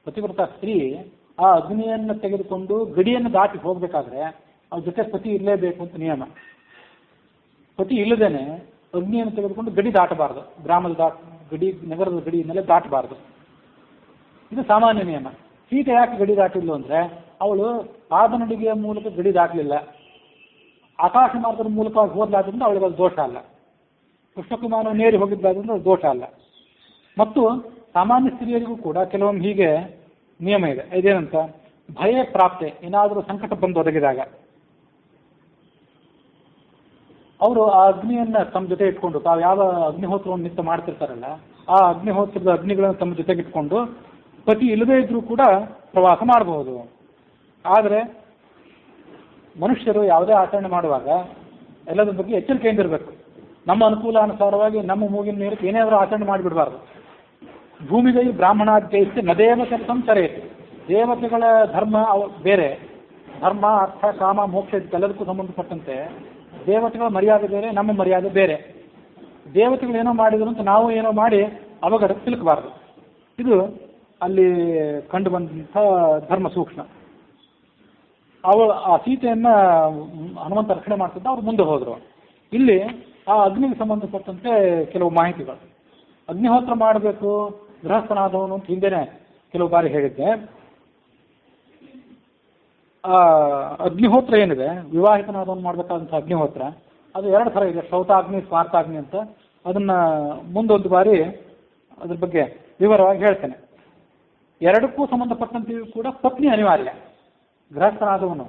ಪತಿವ್ರತ ಸ್ತ್ರೀ ಆ ಅಗ್ನಿಯನ್ನು ತೆಗೆದುಕೊಂಡು ಗಡಿಯನ್ನು ದಾಟಿ ಹೋಗ್ಬೇಕಾದ್ರೆ ಅವ್ರ ಜೊತೆ ಪತಿ ಇರಲೇಬೇಕು ಅಂತ ನಿಯಮ. ಪತಿ ಇಲ್ಲದೇನೆ ಅಗ್ನಿಯನ್ನು ತೆಗೆದುಕೊಂಡು ಗಡಿ ದಾಟಬಾರದು, ಗ್ರಾಮದ ಗಡಿ, ನಗರದ ಗಡಿಯನ್ನೆಲ್ಲ ದಾಟಬಾರದು. ಇದು ಸಾಮಾನ್ಯ ನಿಯಮ. ಸೀತೆ ಯಾಕೆ ಗಡಿ ದಾಟಿದ್ಲು ಅಂದರೆ ಅವಳು ಪಾದನಡಿಗೆಯ ಮೂಲಕ ಗಡಿ ದಾಟಲಿಲ್ಲ, ಆಕಾಶ ಮಾರ್ಗದ ಮೂಲಕವಾಗಿ ಹೋದ್ಲಾದ್ರಿಂದ ಅವಳಿಗೆ ಅದು ದೋಷ ಅಲ್ಲ. ಕೃಷ್ಣಕುಮಾರ ನೇರಿ ಹೋಗಿದ್ದಾದ್ರಿಂದ ಅದು ದೋಷ ಅಲ್ಲ. ಮತ್ತು ಸಾಮಾನ್ಯ ಸ್ತ್ರೀಯರಿಗೂ ಕೂಡ ಕೆಲವೊಮ್ಮೆ ಹೀಗೆ ನಿಯಮ ಇದೆ. ಇದೇನಂತ, ಭಯ ಪ್ರಾಪ್ತೆ, ಏನಾದರೂ ಸಂಕಟ ಬಂದು ಒದಗಿದಾಗ ಅವರು ಆ ಅಗ್ನಿಯನ್ನ ತಮ್ಮ ಜೊತೆ ಇಟ್ಕೊಂಡು, ತಾವು ಯಾವ ಅಗ್ನಿಹೋತ್ರವನ್ನು ನಿತ್ಯ ಮಾಡ್ತಿರ್ತಾರಲ್ಲ ಆ ಅಗ್ನಿಹೋತ್ರದ ಅಗ್ನಿಗಳನ್ನು ತಮ್ಮ ಜೊತೆಗೆ ಇಟ್ಕೊಂಡು ಪತಿ ಇಲ್ಲದೇ ಇದ್ರೂ ಕೂಡ ಪ್ರವಾಸ ಮಾಡಬಹುದು. ಆದರೆ ಮನುಷ್ಯರು ಯಾವುದೇ ಆಚರಣೆ ಮಾಡುವಾಗ ಎಲ್ಲದ್ರ ಬಗ್ಗೆ ಎಚ್ಚರಿಕೆಯಿಂದ ಇರಬೇಕು. ನಮ್ಮ ಅನುಕೂಲಾನುಸಾರವಾಗಿ ನಮ್ಮ ಮೂಗಿನ ನೀರಕ್ಕೆ ಏನಾದರೂ ಆಚರಣೆ ಮಾಡಿಬಿಡಬಾರ್ದು. ಭೂಮಿಗೈ ಬ್ರಾಹ್ಮಣಾದ್ಯೈಸ್ಯ ನದೇವ ಕೆಲಸಂ ಚರೇತ್. ದೇವತೆಗಳ ಧರ್ಮ ಬೇರೆ, ಧರ್ಮ ಅರ್ಥ ಕಾಮ ಮೋಕ್ಷ ಇದಕ್ಕೆಲ್ಲದಕ್ಕೂ ಸಂಬಂಧಪಟ್ಟಂತೆ ದೇವತೆಗಳ ಮರ್ಯಾದೆ ಬೇರೆ, ನಮ್ಮ ಮರ್ಯಾದೆ ಬೇರೆ. ದೇವತೆಗಳು ಏನೋ ಮಾಡಿದ್ರು ಅಂತ ನಾವು ಏನೋ ಮಾಡಿ ಅವಾಗ ತಿಳ್ಕಬಾರ್ದು. ಇದು ಅಲ್ಲಿ ಕಂಡು ಬಂದಂಥ ಧರ್ಮ ಸೂಕ್ಷ್ಮ. ಆ ಸೀತೆಯನ್ನ ಹನುಮಂತ ರಕ್ಷಣೆ ಮಾಡ್ತಿದ್ದ, ಅವ್ರು ಮುಂದೆ ಹೋದರು. ಇಲ್ಲಿ ಆ ಅಗ್ನಿಗೆ ಸಂಬಂಧಪಟ್ಟಂತೆ ಕೆಲವು ಮಾಹಿತಿಗಳು. ಅಗ್ನಿಹೋತ್ರ ಮಾಡಬೇಕು ಗೃಹಸ್ಥನಾದವನು ಅಂತ ಹಿಂದೆನೆ ಕೆಲವು ಬಾರಿ ಹೇಳಿದ್ದೆ. ಆ ಅಗ್ನಿಹೋತ್ರ ಏನಿದೆ, ವಿವಾಹಿತನಾದವನು ಮಾಡಬೇಕಾದಂಥ ಅಗ್ನಿಹೋತ್ರ, ಅದು 2 ಥರ ಇದೆ, ಶ್ರೌತಾಗ್ನಿ ಸ್ವಾರ್ಥಾಗ್ನಿ ಅಂತ. ಅದನ್ನ ಮುಂದೊಂದು ಬಾರಿ ಅದ್ರ ಬಗ್ಗೆ ವಿವರವಾಗಿ ಹೇಳ್ತೇನೆ. ಎರಡಕ್ಕೂ ಸಂಬಂಧಪಟ್ಟಂತೆಯೂ ಕೂಡ ಪತ್ನಿ ಅನಿವಾರ್ಯ. ಗೃಹಸ್ಥನಾದವನು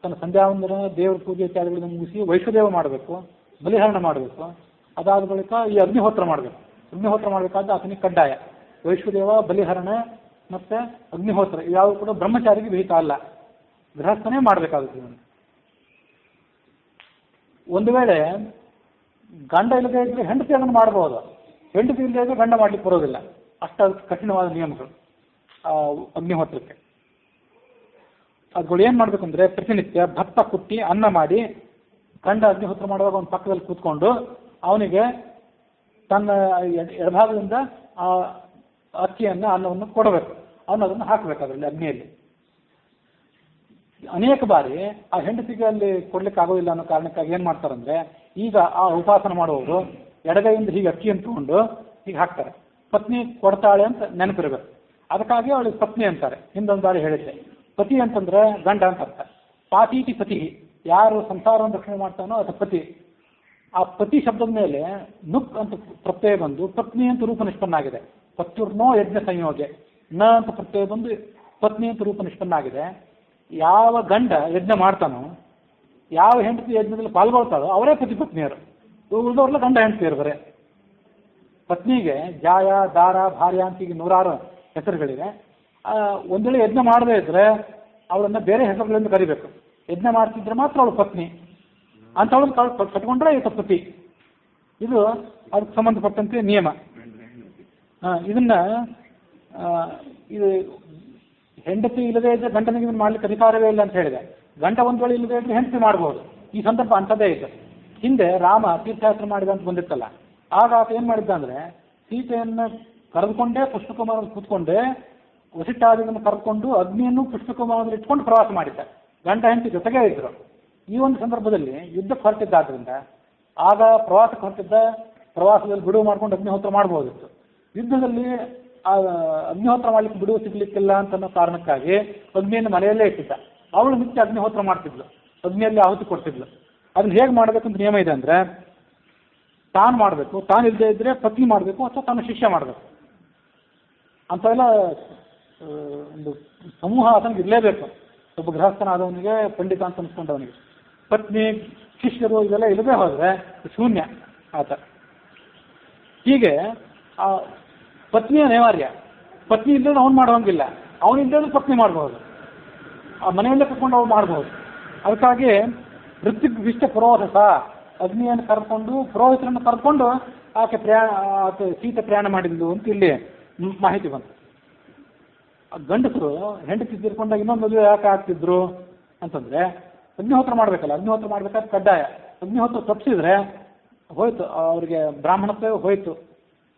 ತನ್ನ ಸಂಧ್ಯಾವಂದನ ದೇವರ ಪೂಜೆ ಇತ್ಯಾದಿಗಳನ್ನು ಮುಗಿಸಿ ವೈಷ್ಣದೇವ ಮಾಡಬೇಕು, ಬಲಿಹರಣ ಮಾಡಬೇಕು. ಅದಾದ ಬಳಿಕ ಈ ಅಗ್ನಿಹೋತ್ರ ಮಾಡಬೇಕು. ಅಗ್ನಿಹೋತ್ರ ಮಾಡಬೇಕಾದ ಆತನಿಗೆ ಕಡ್ಡಾಯ. ವೈಷ್ಣದೇವ, ಬಲಿಹರಣ ಮತ್ತೆ ಅಗ್ನಿಹೋತ್ರ ಯಾವ ಕೂಡ ಬ್ರಹ್ಮಚಾರಿಗೆ ವಿಹಿತ ಅಲ್ಲ, ಗೃಹಸ್ಥನೇ ಮಾಡಬೇಕಾಗುತ್ತೆ. ಒಂದು ವೇಳೆ ಗಂಡ ಇಲ್ಲದೆ ಇದ್ರೆ ಹೆಂಡತಿ ಅದನ್ನು ಮಾಡಬಹುದು, ಹೆಂಡತಿ ಇಲ್ಲದೆ ಇದ್ರೆ ಗಂಡ ಮಾಡ್ಲಿಕ್ಕೆ ಬರೋದಿಲ್ಲ. ಅಷ್ಟು ಕಠಿಣವಾದ ನಿಯಮಗಳು ಅಗ್ನಿಹೋತ್ರಕ್ಕೆ. ಅದುಗಳು ಏನು ಮಾಡಬೇಕು ಅಂದರೆ, ಪ್ರತಿನಿತ್ಯ ಭತ್ತ ಕುಟ್ಟಿ ಅನ್ನ ಮಾಡಿ, ಗಂಡ ಅಗ್ನಿಹೋತ್ರ ಮಾಡುವಾಗ ಅವನ ಪಕ್ಕದಲ್ಲಿ ಕೂತ್ಕೊಂಡು ಅವನಿಗೆ ತನ್ನ ಎಡಭಾಗದಿಂದ ಆ ಅಕ್ಕಿಯನ್ನು ಅನ್ನವನ್ನು ಕೊಡಬೇಕು. ಅವನು ಅದನ್ನು ಹಾಕಬೇಕು ಅದರಲ್ಲಿ ಅಗ್ನಿಯಲ್ಲಿ. ಅನೇಕ ಬಾರಿ ಆ ಹೆಂಡತಿಗೆ ಅಲ್ಲಿ ಕೊಡ್ಲಿಕ್ಕೆ ಆಗೋದಿಲ್ಲ ಅನ್ನೋ ಕಾರಣಕ್ಕಾಗಿ ಏನು ಮಾಡ್ತಾರಂದ್ರೆ, ಈಗ ಆ ಉಪಾಸನ ಮಾಡುವವರು ಎಡಗೈಯಿಂದ ಹೀಗೆ ಅಕ್ಕಿಯನ್ನು ತಗೊಂಡು ಹೀಗೆ ಹಾಕ್ತಾರೆ. ಪತ್ನಿ ಕೊಡ್ತಾಳೆ ಅಂತ ನೆನಪಿರಬೇಕು. ಅದಕ್ಕಾಗಿ ಅವಳಿಗೆ ಪತ್ನಿ ಅಂತಾರೆ. ಹಿಂದೊಂದು ಬಾರಿ ಹೇಳಿದ್ದೆ. ಪತಿ ಅಂತಂದ್ರೆ ಗಂಡ ಅಂತ ಅರ್ಥ. ಪಾತೀತಿ ಪತಿ, ಯಾರು ಸಂಸಾರವನ್ನು ರಕ್ಷಣೆ ಮಾಡ್ತಾನೋ ಅದು ಪತಿ. ಆ ಪತಿ ಶಬ್ದದ ಮೇಲೆ ನುಕ್ ಅಂತ ಪ್ರತ್ಯಯ ಬಂದು ಪತ್ನಿ ಅಂತ ರೂಪ ನಿಷ್ಪನ್ನ ಆಗಿದೆ. ಪತ್ಯುರ್ನೋ ಯಜ್ಞ ಸಂಯೋಗೆ, ನ ಅಂತ ಪ್ರತ್ಯಯ ಬಂದು ಪತ್ನಿ ಅಂತ ರೂಪ ನಿಷ್ಪನ್ನ ಆಗಿದೆ. ಯಾವ ಗಂಡ ಯಜ್ಞ ಮಾಡ್ತಾನೋ, ಯಾವ ಹೆಂಡತಿ ಯಜ್ಞದಲ್ಲಿ ಪಾಲ್ಗೊಳ್ತಾಳೋ ಅವರೇ ಪತಿ ಪತ್ನಿಯರು. ಉಳಿದವ್ರಲ್ಲ ಗಂಡ ಹೆಂಡತಿಯರು ಬರೇ. ಪತ್ನಿಗೆ ಜಾಯ, ದಾರ, ಭಾರ್ಯ ಅಂತ ಈಗ 106 ಹೆಸರುಗಳಿವೆ. ಒಂದು ವೇಳೆ ಯಜ್ಞ ಮಾಡದೇ ಇದ್ರೆ ಅವಳನ್ನ ಬೇರೆ ಹೆಸರುಗಳಿಂದ ಕರಿಬೇಕು. ಯಜ್ಞ ಮಾಡ್ತಿದ್ರೆ ಮಾತ್ರ ಅವಳು ಪತ್ನಿ ಅಂತವಳನ್ನು ಕಟ್ಕೊಂಡ್ರೆ ಈತ ಪತಿ. ಇದು ಅದಕ್ಕೆ ಸಂಬಂಧಪಟ್ಟಂತೆ ನಿಯಮ. ಇದನ್ನ ಇದು ಹೆಂಡತಿ ಇಲ್ಲದೆ ಇದ್ರೆ ಗಂಡನಿಗೆ ಇದನ್ನು ಮಾಡ್ಲಿಕ್ಕೆ ಅಧಿಕಾರವೇ ಇಲ್ಲ ಅಂತ ಹೇಳಿದೆ. ಗಂಡ ಒಂದು ವೇಳೆ ಇಲ್ಲದೆ ಇದ್ರೆ ಹೆಂಡತಿ ಮಾಡಬಹುದು. ಈ ಸಂದರ್ಭ ಅಂಥದ್ದೇ ಇದೆ. ಹಿಂದೆ ರಾಮ ತೀರ್ಥಯಾತ್ರೆ ಮಾಡಿದ ಅಂತ ಬಂದಿತ್ತಲ್ಲ, ಆಗ ಆತ ಏನು ಮಾಡಿದ್ದ ಅಂದರೆ, ಸೀತೆಯನ್ನು ಕರೆದುಕೊಂಡೇ ಪುಷ್ಪಕುಮಾರದಲ್ಲಿ ಕೂತ್ಕೊಂಡೆ ವಸಿಷ್ಠಾದಿಗಳನ್ನು ಕರೆದುಕೊಂಡು ಅಗ್ನಿಯನ್ನು ಪುಷ್ಪಕುಮಾರದಲ್ಲಿ ಇಟ್ಕೊಂಡು ಪ್ರವಾಸ ಮಾಡಿದ್ದ. ಗಂಡ ಹೆಂಡತಿ ಜೊತೆಗೇ ಇದ್ರು. ಈ ಒಂದು ಸಂದರ್ಭದಲ್ಲಿ ಯುದ್ಧಕ್ಕೆ ಹೊರಟಿದ್ದಾದ್ರಿಂದ ಆಗ ಪ್ರವಾಸಕ್ಕೆ ಹೊರಟಿದ್ದ, ಪ್ರವಾಸದಲ್ಲಿ ಬಿಡುವು ಮಾಡ್ಕೊಂಡು ಅಗ್ನಿಹೋತ್ರ ಮಾಡಬಹುದಿತ್ತು. ಯುದ್ಧದಲ್ಲಿ ಅಗ್ನಿಹೋತ್ರ ಮಾಡ್ಲಿಕ್ಕೆ ಬಿಡುವು ಸಿಗ್ಲಿಕ್ಕಿಲ್ಲ ಅಂತ ಕಾರಣಕ್ಕಾಗಿ ಅಗ್ನಿಯನ್ನು ಮನೆಯಲ್ಲೇ ಇಟ್ಟಿದ್ದ. ಅವಳು ನಿತ್ಯ ಅಗ್ನಿಹೋತ್ರ ಮಾಡ್ತಿದ್ಲು, ಅಗ್ನಿಯಲ್ಲಿ ಆಹುತಿ ಕೊಡ್ತಿದ್ಲು. ಅದನ್ನ ಹೇಗೆ ಮಾಡಬೇಕಂತ ನಿಯಮ ಇದೆ ಅಂದರೆ, ತಾನು ಮಾಡಬೇಕು, ತಾನು ಇಲ್ಲದೆ ಇದ್ರೆ ಪತ್ನಿ ಮಾಡಬೇಕು ಅಥವಾ ತಾನು ಶಿಷ್ಯ ಮಾಡಬೇಕು ಅಂತೆಲ್ಲ ಒಂದು ಸಮೂಹ ಅದನಿಗೆ ಇರಲೇಬೇಕು. ಒಬ್ಬ ಗೃಹಸ್ಥನಾದವನಿಗೆ, ಪಂಡಿತ ಅಂತ ಅನ್ಸ್ಕೊಂಡವನಿಗೆ. ಪತ್ನಿ, ಶಿಷ್ಯರು ಇದೆಲ್ಲ ಇಲ್ಲದೆ ಹೋದರೆ ಶೂನ್ಯ ಆತ. ಹೀಗೆ ಆ ಪತ್ನಿಯ ಅನಿವಾರ್ಯ. ಪತ್ನಿ ಇಲ್ಲದೆ ಅವನು ಮಾಡುವಂಗಿಲ್ಲ, ಅವನಿಲ್ಲದೆ ಪತ್ನಿ ಮಾಡಬಹುದು, ಆ ಮನೆಯಲ್ಲೇ ಕರ್ಕೊಂಡು ಅವ್ರು ಮಾಡಬಹುದು. ಅದಕ್ಕಾಗಿ ಋತ್ವಿಕ್ ವಿಷ್ಟ ಪುರೋಹಿತ ಅಗ್ನಿಯನ್ನು ಕರ್ಕೊಂಡು, ಪುರೋಹಿತರನ್ನು ಕರ್ಕೊಂಡು ಆಕೆ ಸೀತೆ ಪ್ರಯಾಣ ಮಾಡಿದ್ಲು ಅಂತ ಇಲ್ಲಿ ಮಾಹಿತಿ ಬಂತು. ಗಂಡಸರು ಹೆಂಡತಿ ತೀರ್ಕೊಂಡಾಗ ಇನ್ನೊಂದು ಮದುವೆ ಯಾಕೆ ಆಗ್ತಿದ್ರು ಅಂತಂದ್ರೆ, ಅಗ್ನಿಹೋತ್ರ ಮಾಡಬೇಕಲ್ಲ, ಅಗ್ನಿಹೋತ್ರ ಮಾಡ್ಬೇಕಾದ್ರೆ ಕಡ್ಡಾಯ. ಅಗ್ನಿಹೋತ್ರ ತಪ್ಪಿಸಿದ್ರೆ ಹೋಯ್ತು, ಅವರಿಗೆ ಬ್ರಾಹ್ಮಣತ್ವ ಹೋಯ್ತು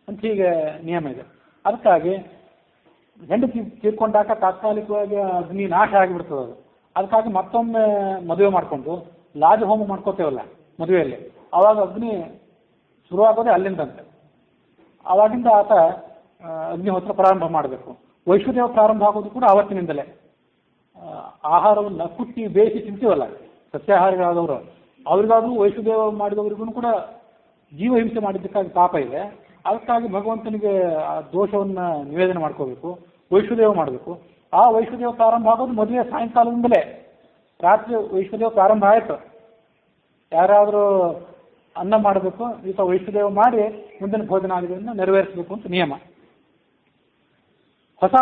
ಅಂತ ಹೀಗೆ ನಿಯಮ ಇದೆ. ಅದಕ್ಕಾಗಿ ಹೆಂಡತಿ ತೀರ್ಕೊಂಡಾಗ ತಾತ್ಕಾಲಿಕವಾಗಿ ಅಗ್ನಿ ನಾಶ ಆಗಿಬಿಡ್ತದೆ ಅದು. ಅದಕ್ಕಾಗಿ ಮತ್ತೊಮ್ಮೆ ಮದುವೆ ಮಾಡಿಕೊಂಡು ಲಾಜಹೋಮ ಮಾಡ್ಕೋತೇವಲ್ಲ ಮದುವೆಯಲ್ಲಿ, ಆವಾಗ ಅಗ್ನಿ ಶುರುವಾಗೋದೇ ಅಲ್ಲಿಂದಂತೆ. ಆವಾಗಿಂದ ಆತ ಅಗ್ನಿಹೋತ್ರ ಪ್ರಾರಂಭ ಮಾಡಬೇಕು. ವೈಷ್ಣದೇವ ಪ್ರಾರಂಭ ಆಗೋದು ಕೂಡ ಆವತ್ತಿನಿಂದಲೇ. ಆಹಾರವನ್ನು ಕುಟ್ಟಿ ಬೇಯಿಸಿ ತಿಂತೀವಲ್ಲ ಸಸ್ಯಾಹಾರಿಗಳಾದವರು, ಅವ್ರಿಗಾದ್ರೂ ವೈಷ್ಣದೇವ ಮಾಡಿದವರಿಗೂ ಕೂಡ ಜೀವ ಹಿಂಸೆ ಮಾಡಿದ್ದಕ್ಕಾಗಿ ಪಾಪ ಇದೆ. ಅದಕ್ಕಾಗಿ ಭಗವಂತನಿಗೆ ಆ ದೋಷವನ್ನು ನಿವೇದನೆ ಮಾಡ್ಕೋಬೇಕು, ವೈಷ್ಣದೇವ ಮಾಡಬೇಕು. ಆ ವೈಷ್ಣದೇವ ಪ್ರಾರಂಭ ಆಗೋದು ಮದುವೆ ಸಾಯಂಕಾಲದಿಂದಲೇ. ರಾತ್ರಿ ವೈಷ್ಣದೇವ ಪ್ರಾರಂಭ ಆಯಿತು, ಯಾರಾದರೂ ಅನ್ನ ಮಾಡಬೇಕು, ಈತ ವೈಷ್ಣದೇವ ಮಾಡಿ ಮುಂದಿನ ಭೋಜನಾದಿಗಳನ್ನು ನೆರವೇರಿಸಬೇಕು ಅಂತ ನಿಯಮ. ಹೊಸ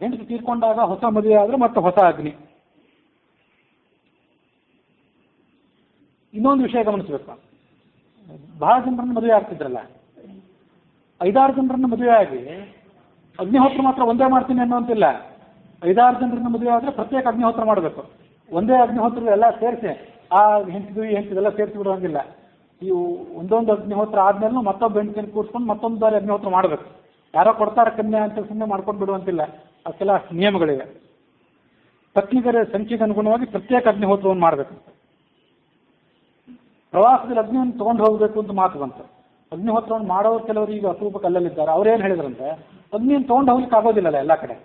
ಹೆಂಡತಿ ತೀರ್ಕೊಂಡಾಗ ಹೊಸ ಮದುವೆ ಆದರೆ ಮತ್ತೆ ಹೊಸ ಅಗ್ನಿ. ಇನ್ನೊಂದು ವಿಷಯ ಗಮನಿಸಬೇಕು, ಬಹಳ ಜನರನ್ನು ಮದುವೆ ಆಗ್ತಿದ್ರಲ್ಲ, 5-6 ಜನರನ್ನು ಮದುವೆ ಆಗಿ ಅಗ್ನಿಹೋತ್ರ ಮಾತ್ರ ಒಂದೇ ಮಾಡ್ತೀನಿ ಅನ್ನೋಂತಿಲ್ಲ. 5-6 ಜನರನ್ನು ಮದುವೆ ಆದರೆ ಪ್ರತ್ಯೇಕ ಅಗ್ನಿಹೋತ್ರ ಮಾಡಬೇಕು. ಒಂದೇ ಅಗ್ನಿಹೋತ್ರ ಎಲ್ಲ ಸೇರಿಸಿ ಆ ಹೆಂಡತಿದು ಈ ಹೆಂಡತಿದೆಲ್ಲ ಸೇರಿಸಿ ಬಿಡುವಂಗಿಲ್ಲ. ಇವು ಒಂದೊಂದು ಅಗ್ನಿಹೋತ್ರ ಆದ್ಮೇಲೆ ಮತ್ತೊಬ್ಬ ಹೆಂಡತಿಯನ್ನು ಕೂರಿಸ್ಕೊಂಡು ಮತ್ತೊಂದು ಬಾರಿ ಅಗ್ನಿಹೋತ್ರ ಮಾಡಬೇಕು. ಯಾರೋ ಕೊಡ್ತಾರೆ ಕನ್ಯಾ ಅಂತ ಸುಮ್ಮನೆ ಮಾಡ್ಕೊಂಡು ಬಿಡುವಂತಿಲ್ಲ, ಅದಕ್ಕೆಲ್ಲ ಅಷ್ಟು ನಿಯಮಗಳಿವೆ. ಪತ್ನಿಗರ ಸಂಖ್ಯೆಗೆ ಅನುಗುಣವಾಗಿ ಪ್ರತ್ಯೇಕ ಅಗ್ನಿಹೋತ್ರವನ್ನು ಮಾಡಬೇಕು. ಪ್ರವಾಸದಲ್ಲಿ ಅಗ್ನಿಯನ್ನು ತೊಗೊಂಡು ಹೋಗಬೇಕು ಅಂತ ಮಾತು ಬಂತು. ಅಗ್ನಿಹೋತ್ರವನ್ನು ಮಾಡೋರು ಕೆಲವರು ಈಗ ಅಪರೂಪಕ್ಕೆ ಅಲ್ಲಲ್ಲಿದ್ದಾರೆ. ಅವ್ರೇನು ಹೇಳಿದ್ರಂತೆ, ಅಗ್ನಿಯನ್ನು ತೊಗೊಂಡು ಹೋಗ್ಲಿಕ್ಕೆ ಆಗೋದಿಲ್ಲಲ್ಲ ಎಲ್ಲ ಕಡೆ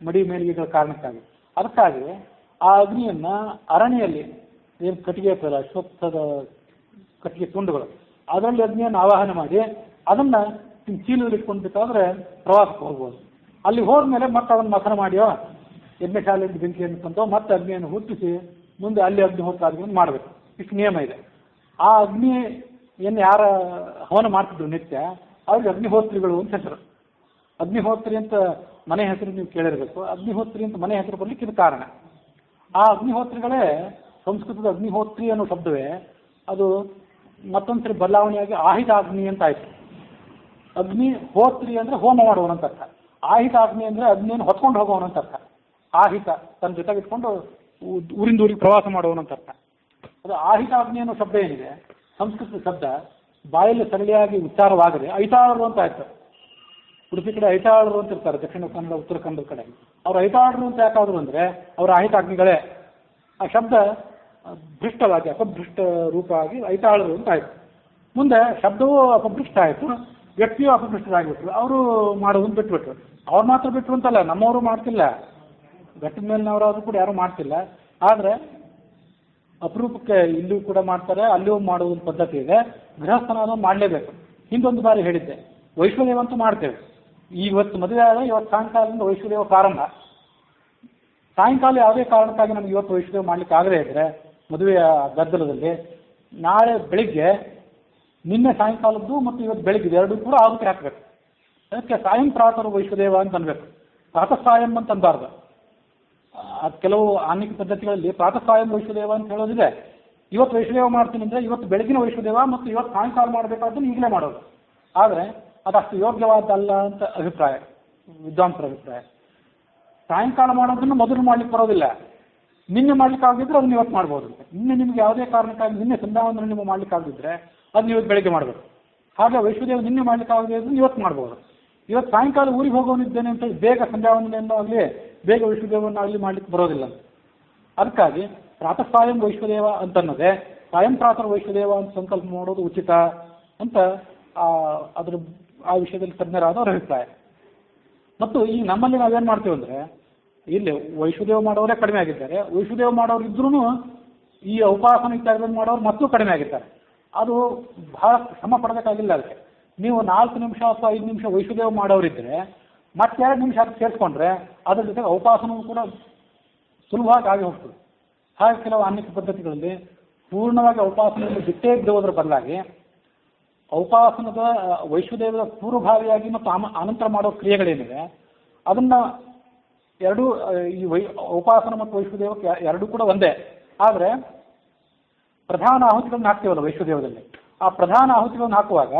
ಮಡಿ ಮೇಲಿಗೆಗಳ ಕಾರಣಕ್ಕಾಗಿ. ಅದಕ್ಕಾಗಿ ಆ ಅಗ್ನಿಯನ್ನು ಅರಣ್ಯಲ್ಲಿ ಏನು ಕಟ್ಟಿಗೆ ಇರ್ತಲ್ಲ, ಅಶ್ವತ್ಥದ ಕಟ್ಟಿಗೆ ತುಂಡುಗಳು, ಅದರಲ್ಲಿ ಅಗ್ನಿಯನ್ನು ಆವಾಹನೆ ಮಾಡಿ ಅದನ್ನು ಚೀಲದಲ್ಲಿ ಇಟ್ಕೊಂಡ್ಬೇಕಾದ್ರೆ ಪ್ರವಾಸಕ್ಕೆ ಹೋಗ್ಬೋದು. ಅಲ್ಲಿ ಹೋದ್ಮೇಲೆ ಮತ್ತೆ ಅದನ್ನು ಮಥನ ಮಾಡಿಯೋ ಎಣ್ಣೆ ಶಾಲೆಯಿಂದ ಬೆಂಕಿಯನ್ನು ತಂದೋ ಮತ್ತೆ ಅಗ್ನಿಯನ್ನು ಹುಟ್ಟಿಸಿ ಮುಂದೆ ಅಲ್ಲಿ ಅಗ್ನಿಹೋತ್ರ ಅಗ್ನಿಯನ್ನು ಮಾಡಬೇಕು. ಇಷ್ಟು ನಿಯಮ ಇದೆ. ಆ ಅಗ್ನಿ ಏನು ಯಾರ ಹವನ ಮಾಡ್ತಿದ್ರು ನಿತ್ಯ, ಅವ್ರಿಗೆ ಅಗ್ನಿಹೋತ್ರಿಗಳು ಅಂತ ಹೆಸರು. ಅಗ್ನಿಹೋತ್ರಿ ಅಂತ ಮನೆ ಹೆಸರು ನೀವು ಕೇಳಿರಬೇಕು. ಅಗ್ನಿಹೋತ್ರಿ ಅಂತ ಮನೆ ಹೆಸರು ಬರ್ಲಿಕ್ಕೆ ಇದು ಕಾರಣ. ಆ ಅಗ್ನಿಹೋತ್ರಿಗಳೇ ಸಂಸ್ಕೃತದ ಅಗ್ನಿಹೋತ್ರಿ ಅನ್ನೋ ಶಬ್ದವೇ ಅದು ಮತ್ತೊಂದ್ಸರಿ ಬದಲಾವಣೆಯಾಗಿ ಆಹಿತ ಅಗ್ನಿ ಅಂತ ಆಯ್ತು. ಅಗ್ನಿ ಹೋತ್ರಿ ಅಂದ್ರೆ ಹೋಮ ಮಾಡುವವನಂತ ಅರ್ಥ. ಆಹಿತ ಅಗ್ನಿ ಅಂದ್ರೆ ಅಗ್ನಿಯನ್ನು ಹೊತ್ಕೊಂಡು ಹೋಗುವವನಂತ ಅರ್ಥ. ಆಹಿತ ತನ್ನ ಜೊತೆಗೆ ಇಟ್ಕೊಂಡು ಊರಿಂದ ಊರಿಗೆ ಪ್ರವಾಸ ಮಾಡುವವನಂತ ಅರ್ಥ. ಅದು ಆಹಿತ ಅಗ್ನಿ ಅನ್ನೋ ಶಬ್ದ ಏನಿದೆ, ಸಂಸ್ಕೃತ ಶಬ್ದ ಬಾಯಲ್ಲಿ ಸರಳಿಯಾಗಿ ಉಚ್ಚಾರವಾಗದೆ ಐತಾಳರು ಅಂತ ಆಯ್ತು. ಉಡುಪಿ ಕಡೆ ಐತಾಳರು ಅಂತ ಇರ್ತಾರೆ, ದಕ್ಷಿಣ ಕನ್ನಡ ಉತ್ತರ ಕನ್ನಡದ ಕಡೆ. ಅವ್ರು ಐತಾಳರು ಅಂತ ಯಾಕಾದ್ರು ಅಂದ್ರೆ ಅವ್ರ ಆಹಿತ ಅಗ್ನಿಗಳೇ. ಆ ಶಬ್ದ ಭೃಷ್ಟವಾಗಿ ಅಪಭೃಷ್ಟ ರೂಪ ಆಗಿ ಐತಾಳರು ಅಂತ ಆಯ್ತು. ಮುಂದೆ ಶಬ್ದವೂ ಅಪಭೃಷ್ಟ ಆಯಿತು, ವ್ಯಕ್ತಿಯೂ ಅಪಭೃಷ್ಟರಾಗಿಬಿಟ್ರು. ಅವರು ಮಾಡೋದನ್ನು ಬಿಟ್ಬಿಟ್ರು. ಅವ್ರು ಮಾತ್ರ ಬಿಟ್ರು ಅಂತಲ್ಲ, ನಮ್ಮವರು ಮಾಡ್ತಿಲ್ಲ, ಘಟ್ಟದ ಮೇಲಿನವರಾದ್ರೂ ಕೂಡ ಯಾರೂ ಮಾಡ್ತಿಲ್ಲ. ಆದರೆ ಅಪರೂಪಕ್ಕೆ ಇಲ್ಲೂ ಕೂಡ ಮಾಡ್ತಾರೆ, ಅಲ್ಲೂ ಮಾಡುವ ಪದ್ಧತಿ ಇದೆ. ಗೃಹಸ್ಥನಾದ ಮಾಡಲೇಬೇಕು. ಹಿಂದೊಂದು ಬಾರಿ ಹೇಳಿದ್ದೆ, ವೈಶ್ವದೇವ ಅಂತೂ ಮಾಡ್ತೇವೆ. ಇವತ್ತು ಮದುವೆ ಆದರೆ ಇವತ್ತು ಸಾಯಂಕಾಲದಿಂದ ವೈಶ್ವದೇವ ಪ್ರಾರಂಭ. ಸಾಯಂಕಾಲ ಯಾವುದೇ ಕಾರಣಕ್ಕಾಗಿ ನಮ್ಗೆ ಇವತ್ತು ವೈಶ್ವದೇವ ಮಾಡ್ಲಿಕ್ಕೆ ಆಗದೇ ಇದ್ರೆ ಮದುವೆಯ ಗದ್ದಲದಲ್ಲಿ ನಾಳೆ ಬೆಳಿಗ್ಗೆ ನಿನ್ನೆ ಸಾಯಂಕಾಲದ್ದು ಮತ್ತು ಇವತ್ತು ಬೆಳಿಗ್ಗೆ ಎರಡೂ ಕೂಡ ಆಹುತಿ ಹಾಕಬೇಕು. ಅದಕ್ಕೆ ಸಾಯಂ ಪ್ರಾತರು ವೈಶ್ವದೇವ ಅಂತ ಅನ್ಬೇಕು, ಪ್ರಾತಃ ಸಾಯಂ ಅಂತ ಅನ್ಬಾರ್ದು. ಅದು ಕೆಲವು ಆನ್ಮಿಕ ಪದ್ಧತಿಗಳಲ್ಲಿ ಪ್ರಾತಃ ಸಾಯಂ ವೈಶ್ವದೇವ ಅಂತ ಹೇಳೋದಿದೆ. ಇವತ್ತು ವೈಶ್ವದೇವ ಮಾಡ್ತೀನಿ ಅಂದರೆ ಇವತ್ತು ಬೆಳಗಿನ ವೈಶ್ವದೇವ ಮತ್ತು ಇವತ್ತು ಸಾಯಂಕಾಲ ಮಾಡಬೇಕಾದ್ದನ್ನು ಈಗಲೇ ಮಾಡೋದು. ಆದರೆ ಅದಷ್ಟು ಯೋಗ್ಯವಾದಲ್ಲ ಅಂತ ಅಭಿಪ್ರಾಯ, ವಿದ್ವಾಂಸರ ಅಭಿಪ್ರಾಯ. ಸಾಯಂಕಾಲ ಮಾಡೋದನ್ನು ಮೊದಲು ಮಾಡ್ಲಿಕ್ಕೆ ಬರೋದಿಲ್ಲ. ನಿನ್ನೆ ಮಾಡ್ಲಿಕ್ಕೆ ಆಗಿದ್ರೆ ಅದನ್ನ ಇವತ್ತು ಮಾಡ್ಬೋದು. ನಿನ್ನೆ ನಿಮ್ಗೆ ಯಾವುದೇ ಕಾರಣಕ್ಕಾಗಿ ನಿನ್ನೆ ಸಂಧ್ಯಾವಂದನ ನಿಮಗೆ ಮಾಡ್ಲಿಕ್ಕೆ ಆಗಿದ್ರೆ ಅದನ್ನ ಇವತ್ತು ಬೆಳಗ್ಗೆ ಮಾಡಬೇಕು. ಹಾಗೆ ವೈಶ್ವದೇವ ನಿನ್ನೆ ಮಾಡ್ಲಿಕ್ಕೆ ಆಗದೆ ಇದ್ರೆ ಇವತ್ತು ಮಾಡ್ಬೋದು. ಇವತ್ತು ಸಾಯಂಕಾಲ ಊರಿಗೆ ಹೋಗೋನಿದ್ದೇನೆ ಅಂತ ಬೇಗ ಸಂಧ್ಯಾವಂದನೆಯನ್ನು ಆಗಲಿ ಬೇಗ ವೈಶ್ವದೇವನ್ನಾಗಲಿ ಮಾಡ್ಲಿಕ್ಕೆ ಬರೋದಿಲ್ಲ. ಅದಕ್ಕಾಗಿ ಪ್ರಾತಃ ಸಾಯಂ ವೈಶ್ವದೇವ ಅಂತನ್ನೋದೇ ಸಾಯಂ ಪ್ರಾತಃ ವೈಶ್ವದೇವ ಅಂತ ಸಂಕಲ್ಪ ಮಾಡೋದು ಉಚಿತ ಅಂತ ಅದ್ರ ಆ ವಿಷಯದಲ್ಲಿ ತಜ್ಞರಾದವರ ಅಭಿಪ್ರಾಯ. ಮತ್ತು ಈ ನಮ್ಮಲ್ಲಿ ನಾವೇನು ಮಾಡ್ತೀವಿ ಅಂದರೆ, ಇಲ್ಲಿ ವೈಶ್ವದೇವ ಮಾಡೋರೇ ಕಡಿಮೆ ಆಗಿದ್ದಾರೆ, ವೈಶ್ವದೇವ ಮಾಡೋರು ಇದ್ರೂ ಈ ಉಪಾಸನ ಇತ್ಯಾದಿ ಮಾಡೋರು ಮತ್ತೂ ಕಡಿಮೆ ಆಗಿದ್ದಾರೆ. ಅದು ಬಹಳ ಶ್ರಮ ಪಡಬೇಕಾಗಿಲ್ಲ. ಅದಕ್ಕೆ ನೀವು 4 ನಿಮಿಷ ಅಥವಾ 5 ನಿಮಿಷ ವೈಶ್ವದೇವ ಮಾಡೋರಿದ್ದರೆ ಮತ್ತೆ 2 ನಿಮಿಷ ಅದಕ್ಕೆ ಸೇರಿಸ್ಕೊಂಡ್ರೆ ಅದ್ರ ಜೊತೆಗೆ ಉಪಾಸನವೂ ಕೂಡ ಸುಲಭವಾಗಿ ಆಗಿ ಹೋಗ್ತದೆ. ಹಾಗೆ ಕೆಲವು ಆನ್ಮಿಕ ಪದ್ಧತಿಗಳಲ್ಲಿ ಪೂರ್ಣವಾಗಿ ಉಪಾಸನೆಯನ್ನು ಬಿಟ್ಟೇ ಬಿಡುವುದರ ಬದಲಾಗಿ ಉಪಾಸನದ ವೈಶ್ವದೇವದ ಪೂರ್ವಭಾವಿಯಾಗಿ ಮತ್ತು ಅನಂತರ ಮಾಡೋ ಕ್ರಿಯೆಗಳೇನಿವೆ ಅದನ್ನು ಎರಡೂ ಈ ಉಪಾಸನ ಮತ್ತು ವೈಶ್ವದೇವಕ್ಕೆ ಎರಡೂ ಕೂಡ ಒಂದೇ. ಆದರೆ ಪ್ರಧಾನ ಆಹುತಿಗಳನ್ನು ಹಾಕ್ತೀವಲ್ಲ ವೈಶ್ವದೇವದಲ್ಲಿ, ಆ ಪ್ರಧಾನ ಆಹುತಿಗಳನ್ನು ಹಾಕುವಾಗ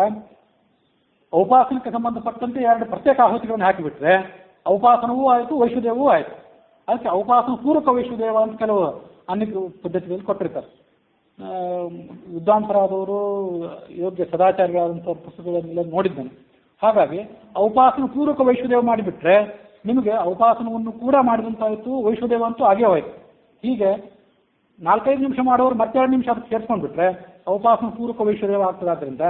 ಉಪಾಸನಕ್ಕೆ ಸಂಬಂಧಪಟ್ಟಂತೆ 2 ಪ್ರತ್ಯೇಕ ಆಹುತಿಗಳನ್ನು ಹಾಕಿಬಿಟ್ರೆ ಉಪಾಸನವೂ ಆಯಿತು ವೈಶ್ವದೇವವೂ ಆಯಿತು. ಅದಕ್ಕೆ ಉಪಾಸನ ಪೂರ್ವಕ ವೈಶ್ವದೇವ ಅಂತ ಕೆಲವು ಅನೇಕ ಪದ್ಧತಿಗಳಲ್ಲಿ ಕೊಟ್ಟಿರ್ತಾರೆ. ವಿದ್ವಾಂಸರಾದವರು ಯೋಗ್ಯ ಸದಾಚಾರಿಗಳಾದಂಥವ್ರ ಪುಸ್ತಕಗಳನ್ನೆಲ್ಲ ನೋಡಿದ್ದೇನೆ. ಹಾಗಾಗಿ ಉಪಾಸನ ಪೂರ್ವಕ ವೈಶ್ವದೇವ ಮಾಡಿಬಿಟ್ರೆ ನಿಮಗೆ ಉಪಾಸನವನ್ನು ಕೂಡ ಮಾಡಿದಂತಾಯಿತು, ವೈಶ್ವದೇವ ಅಂತೂ ಆಗೇ ಹೋಯ್ತು. ಹೀಗೆ 4-5 ನಿಮಿಷ ಮಾಡೋರು ಮತ್ತೆ 2 ನಿಮಿಷ ಅದಕ್ಕೆ ಸೇರಿಸ್ಕೊಂಡ್ಬಿಟ್ರೆ ಉಪಾಸನ ಪೂರ್ವಕ ವೈಶ್ವದೇವ ಆಗ್ತದೆ. ಆದ್ದರಿಂದ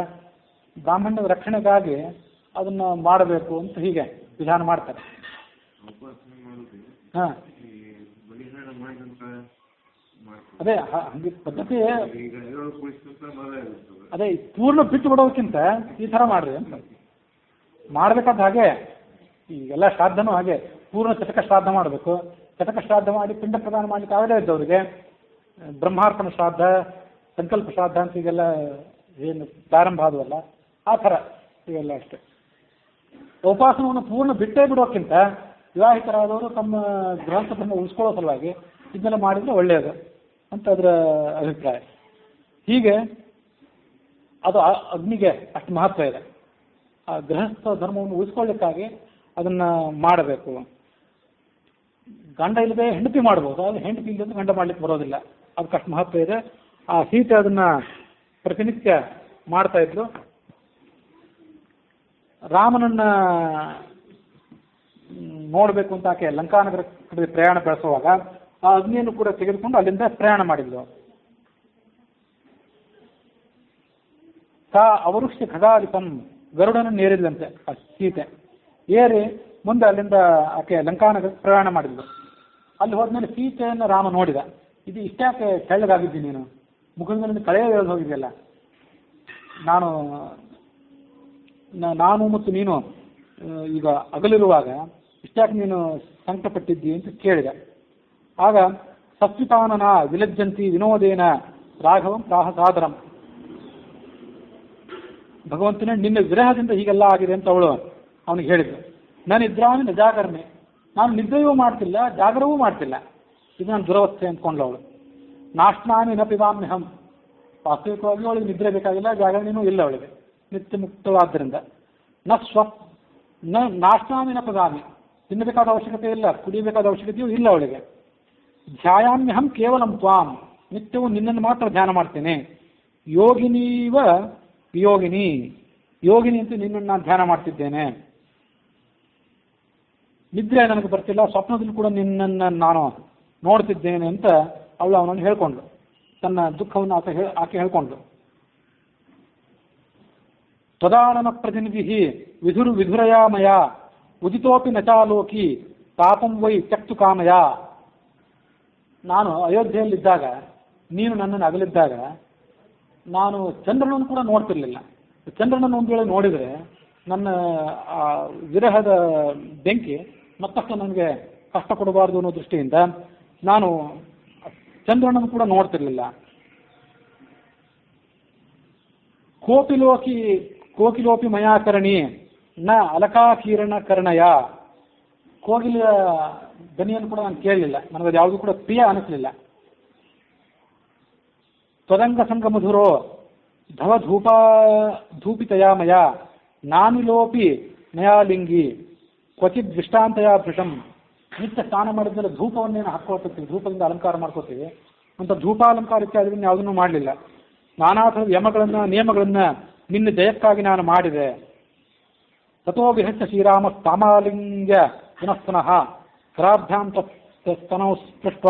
ಬ್ರಾಹ್ಮಣ್ಯದ ರಕ್ಷಣೆಗಾಗಿ ಅದನ್ನು ಮಾಡಬೇಕು ಅಂತ ಹೀಗೆ ವಿಧಾನ ಮಾಡ್ತಾರೆ. ಹಾಂ, ಅದೇ ಹಂಗೆ ಪದ್ಧತಿ. ಅದೇ ಪೂರ್ಣ ಬಿಟ್ಟು ಬಿಡೋದಕ್ಕಿಂತ ಈ ಥರ ಮಾಡ್ರಿ ಅಂತ ಮಾಡಬೇಕಾದ. ಹಾಗೆ ಈಗೆಲ್ಲ ಶ್ರಾದ್ದನೂ ಹಾಗೆ ಪೂರ್ಣ ಚಟಕ ಶ್ರಾದ್ದ ಮಾಡಬೇಕು. ಚಟಕ ಶ್ರಾದ್ದ ಮಾಡಿ ಪಿಂಡ ಪ್ರದಾನ ಮಾಡಲಿಕ್ಕೆ ಆಗದೇ ಇದ್ದವರಿಗೆ ಬ್ರಹ್ಮಾರ್ಪಣ ಶ್ರಾದ್ದ, ಸಂಕಲ್ಪ ಶ್ರಾದ್ದ ಅಂತ ಈಗೆಲ್ಲ ಏನು ಪ್ರಾರಂಭ ಆದವಲ್ಲ ಆ ಥರ ಇವೆಲ್ಲ ಅಷ್ಟೇ. ಉಪಾಸನವನ್ನು ಪೂರ್ಣ ಬಿಟ್ಟೇ ಬಿಡೋಕ್ಕಿಂತ ವಿವಾಹಿತರಾದವರು ತಮ್ಮ ಗೃಹಸ್ಥರನ್ನು ಉಳಿಸ್ಕೊಳ್ಳೋ ಸಲುವಾಗಿ ಇದನ್ನೆಲ್ಲ ಮಾಡಿದರೆ ಒಳ್ಳೆಯದು ಅಂತ ಅದರ ಅಭಿಪ್ರಾಯ. ಹೀಗೆ ಅದು ಅಗ್ನಿಗೆ ಅಷ್ಟು ಮಹತ್ವ ಇದೆ. ಆ ಗೃಹಸ್ಥ ಧರ್ಮವನ್ನು ಉಳಿಸ್ಕೊಳ್ಳಿಕ್ಕಾಗಿ ಅದನ್ನು ಮಾಡಬೇಕು. ಗಂಡ ಇಲ್ಲದೆ ಹೆಂಡತಿ ಮಾಡ್ಬೋದು, ಅದು ಹೆಂಡತಿ ಇಲ್ಲದೆ ಗಂಡ ಮಾಡಲಿಕ್ಕೆ ಬರೋದಿಲ್ಲ. ಅದಕ್ಕೆ ಅಷ್ಟು ಮಹತ್ವ ಇದೆ. ಆ ಸೀತೆ ಅದನ್ನು ಪ್ರತಿನಿತ್ಯ ಮಾಡ್ತಾ ಇದ್ರು. ರಾಮನನ್ನ ನೋಡಬೇಕು ಅಂತ ಆಕೆ ಲಂಕಾನಗರ ಪ್ರಯಾಣ ಬೆಳೆಸುವಾಗ ಆ ಅಗ್ನಿಯನ್ನು ಕೂಡ ತೆಗೆದುಕೊಂಡು ಅಲ್ಲಿಂದ ಪ್ರಯಾಣ ಮಾಡಿದ್ಲು. ತಾ ಅವರುಷ್ಯ ಖಗಾಧಿಪಂ, ಗರುಡನನ್ನು ಏರಿದ್ಲಂತೆ ಆ ಸೀತೆ. ಏರಿ ಮುಂದೆ ಅಲ್ಲಿಂದ ಆಕೆ ಲಂಕಾನಗರ ಪ್ರಯಾಣ ಮಾಡಿದ್ಲು. ಅಲ್ಲಿ ಹೋದ್ಮೇಲೆ ಸೀತೆಯನ್ನು ರಾಮ ನೋಡಿದ. ಇದು ಇಷ್ಟ್ಯಾಕೆ ತೆಳ್ಳಗಾಗಿದ್ದೀನಿ ನೀನು, ಮುಖದ ಮೇಲೆ ಕಳೆಯ ಹೋಗಿದೆಯಲ್ಲ, ನಾನು ಮತ್ತು ನೀನು ಈಗ ಅಗಲಿರುವಾಗ ಇಷ್ಟ್ಯಾಕೆ ನೀನು ಸಂಕಟಪಟ್ಟಿದ್ದಿ ಅಂತ ಕೇಳಿದೆ. ಆಗ ಸತ್ವಿತಾನನ ವಿಲಜ್ಜಂತಿ ವಿನೋದೇನ ರಾಘವಂ ಪ್ರಾಹ ಸಾದರಂ, ಭಗವಂತನೇ ನಿನ್ನ ವಿರಹದಿಂದ ಹೀಗೆಲ್ಲ ಆಗಿದೆ ಅಂತ ಅವನಿಗೆ ಹೇಳಿದ್ರು. ನಾನು ನಿದ್ರಾಮಿ ನ ಜಾಗರಣೆ, ನಾನು ನಿದ್ರೆಯೂ ಮಾಡ್ತಿಲ್ಲ ಜಾಗರವೂ ಮಾಡ್ತಿಲ್ಲ, ಇದು ನಾನು ದುರವಸ್ಥೆ ಅಂದ್ಕೊಂಡ್ಲು ಅವಳು. ನಾಶ್ನಾಮಿ ನ ಪಿಬಾಮ್ಯಹಂ, ವಾಸ್ತವಿಕವಾಗಿ ಅವಳಿಗೆ ನಿದ್ರೆ ಬೇಕಾಗಿಲ್ಲ, ಜಾಗರಣೆಯೂ ಇಲ್ಲ ಅವಳಿಗೆ, ನಿತ್ಯ ಮುಕ್ತವಾದ್ದರಿಂದ. ನಾಶ್ನಾಮಿ ನ ಪಿಬಾಮಿ, ತಿನ್ನಬೇಕಾದ ಅವಶ್ಯಕತೆ ಇಲ್ಲ, ಕುಡಿಯಬೇಕಾದ ಅವಶ್ಯಕತೆಯೂ ಇಲ್ಲ ಅವಳಿಗೆ. ಧ್ಯಾಯಾಮ್ಯಹಂ ಕೇವಲಂ ತ್ವಾಂ, ನಿತ್ಯವೂ ನಿನ್ನನ್ನು ಮಾತ್ರ ಧ್ಯಾನ ಮಾಡ್ತೇನೆ. ಯೋಗಿನೀವ ವಿಯೋಗಿನಿ, ಯೋಗಿನಿ ಅಂತ ನಿನ್ನನ್ನು ನಾನು ಧ್ಯಾನ ಮಾಡ್ತಿದ್ದೇನೆ. ನಿದ್ರೆ ನನಗೆ ಬರ್ತಿಲ್ಲ, ಸ್ವಪ್ನದಲ್ಲಿ ಕೂಡ ನಿನ್ನನ್ನು ನಾನು ನೋಡ್ತಿದ್ದೇನೆ ಅಂತ ಅವನನ್ನು ಹೇಳ್ಕೊಂಡ್ಳು. ತನ್ನ ದುಃಖವನ್ನು ಆಕೆ ಹೇಳ್ಕೊಂಡ್ಳು. ತ್ವದಾನನ ಪ್ರತಿನಿಧಿ ವಿಧುರಯಾಮಯ ಉದಿತೋಪಿ ನಚಾಲೋಕಿ ತಾಪಂ ವೈ ತ್ಯಕ್ತು ಕಾಮಯ. ನಾನು ಅಯೋಧ್ಯೆಯಲ್ಲಿದ್ದಾಗ, ನೀನು ನನ್ನನ್ನು ಅಗಲಿದ್ದಾಗ ನಾನು ಚಂದ್ರನನ್ನು ಕೂಡ ನೋಡ್ತಿರ್ಲಿಲ್ಲ. ಚಂದ್ರನನ್ನು ಒಂದು ವೇಳೆ ನೋಡಿದರೆ ನನ್ನ ವಿರಹದ ಬೆಂಕಿ ಮತ್ತಷ್ಟು ನನಗೆ ಕಷ್ಟ ಕೊಡಬಾರ್ದು ಅನ್ನೋ ದೃಷ್ಟಿಯಿಂದ ನಾನು ಚಂದ್ರನನ್ನು ಕೂಡ ನೋಡ್ತಿರ್ಲಿಲ್ಲ. ಕೋಕಿಲೋಪಿ ಮಯಾಕರಣಿ ನ ಅಲಕಾಕೀರಣ ಕರ್ಣಯ, ಕೋಗಿಲೆಯ ದನಿಯನ್ನು ಕೂಡ ನಾನು ಕೇಳಲಿಲ್ಲ, ನನಗದು ಯಾವುದೂ ಕೂಡ ಪ್ರಿಯ ಅನಿಸಲಿಲ್ಲ. ತ್ವದಂಗ ಸಂಗ ಮಧುರೋ ಧವ ಧೂಪಿತಯಾಮಯ ನಾನಿಲೋಪಿ ನಯಾಲಿಂಗಿ ಕ್ವಚಿತ್ ದೃಷ್ಟಾಂತಯ ಭೃಷಂ. ನಿತ್ಯ ಸ್ನಾನ ಮಾಡಿದ್ಮೇಲೆ ಧೂಪವನ್ನೇನು ಹಾಕ್ಕೊಳ್ತೀವಿ, ಧೂಪದಿಂದ ಅಲಂಕಾರ ಮಾಡ್ಕೋತೀವಿ ಅಂತ ಧೂಪಾಲಂಕಾರ ಇತ್ಯಾದಿಗಳನ್ನು ಯಾವುದನ್ನು ಮಾಡಲಿಲ್ಲ. ನಾನಾ ಥರದ ಯಮಗಳನ್ನು ನಿಯಮಗಳನ್ನು ನಿನ್ನ ಜಯಕ್ಕಾಗಿ ನಾನು ಮಾಡಿದೆ. ತಥೋ ವಿಹಸ್ಯ ಶ್ರೀರಾಮ ತಾಮಾಲಿಂಗ್ಯ ಪುನಃ ಪುನಃ ಕರಾಭ್ಯಾಂ ಸ್ತನೌ ಸ್ಪೃಷ್ಟ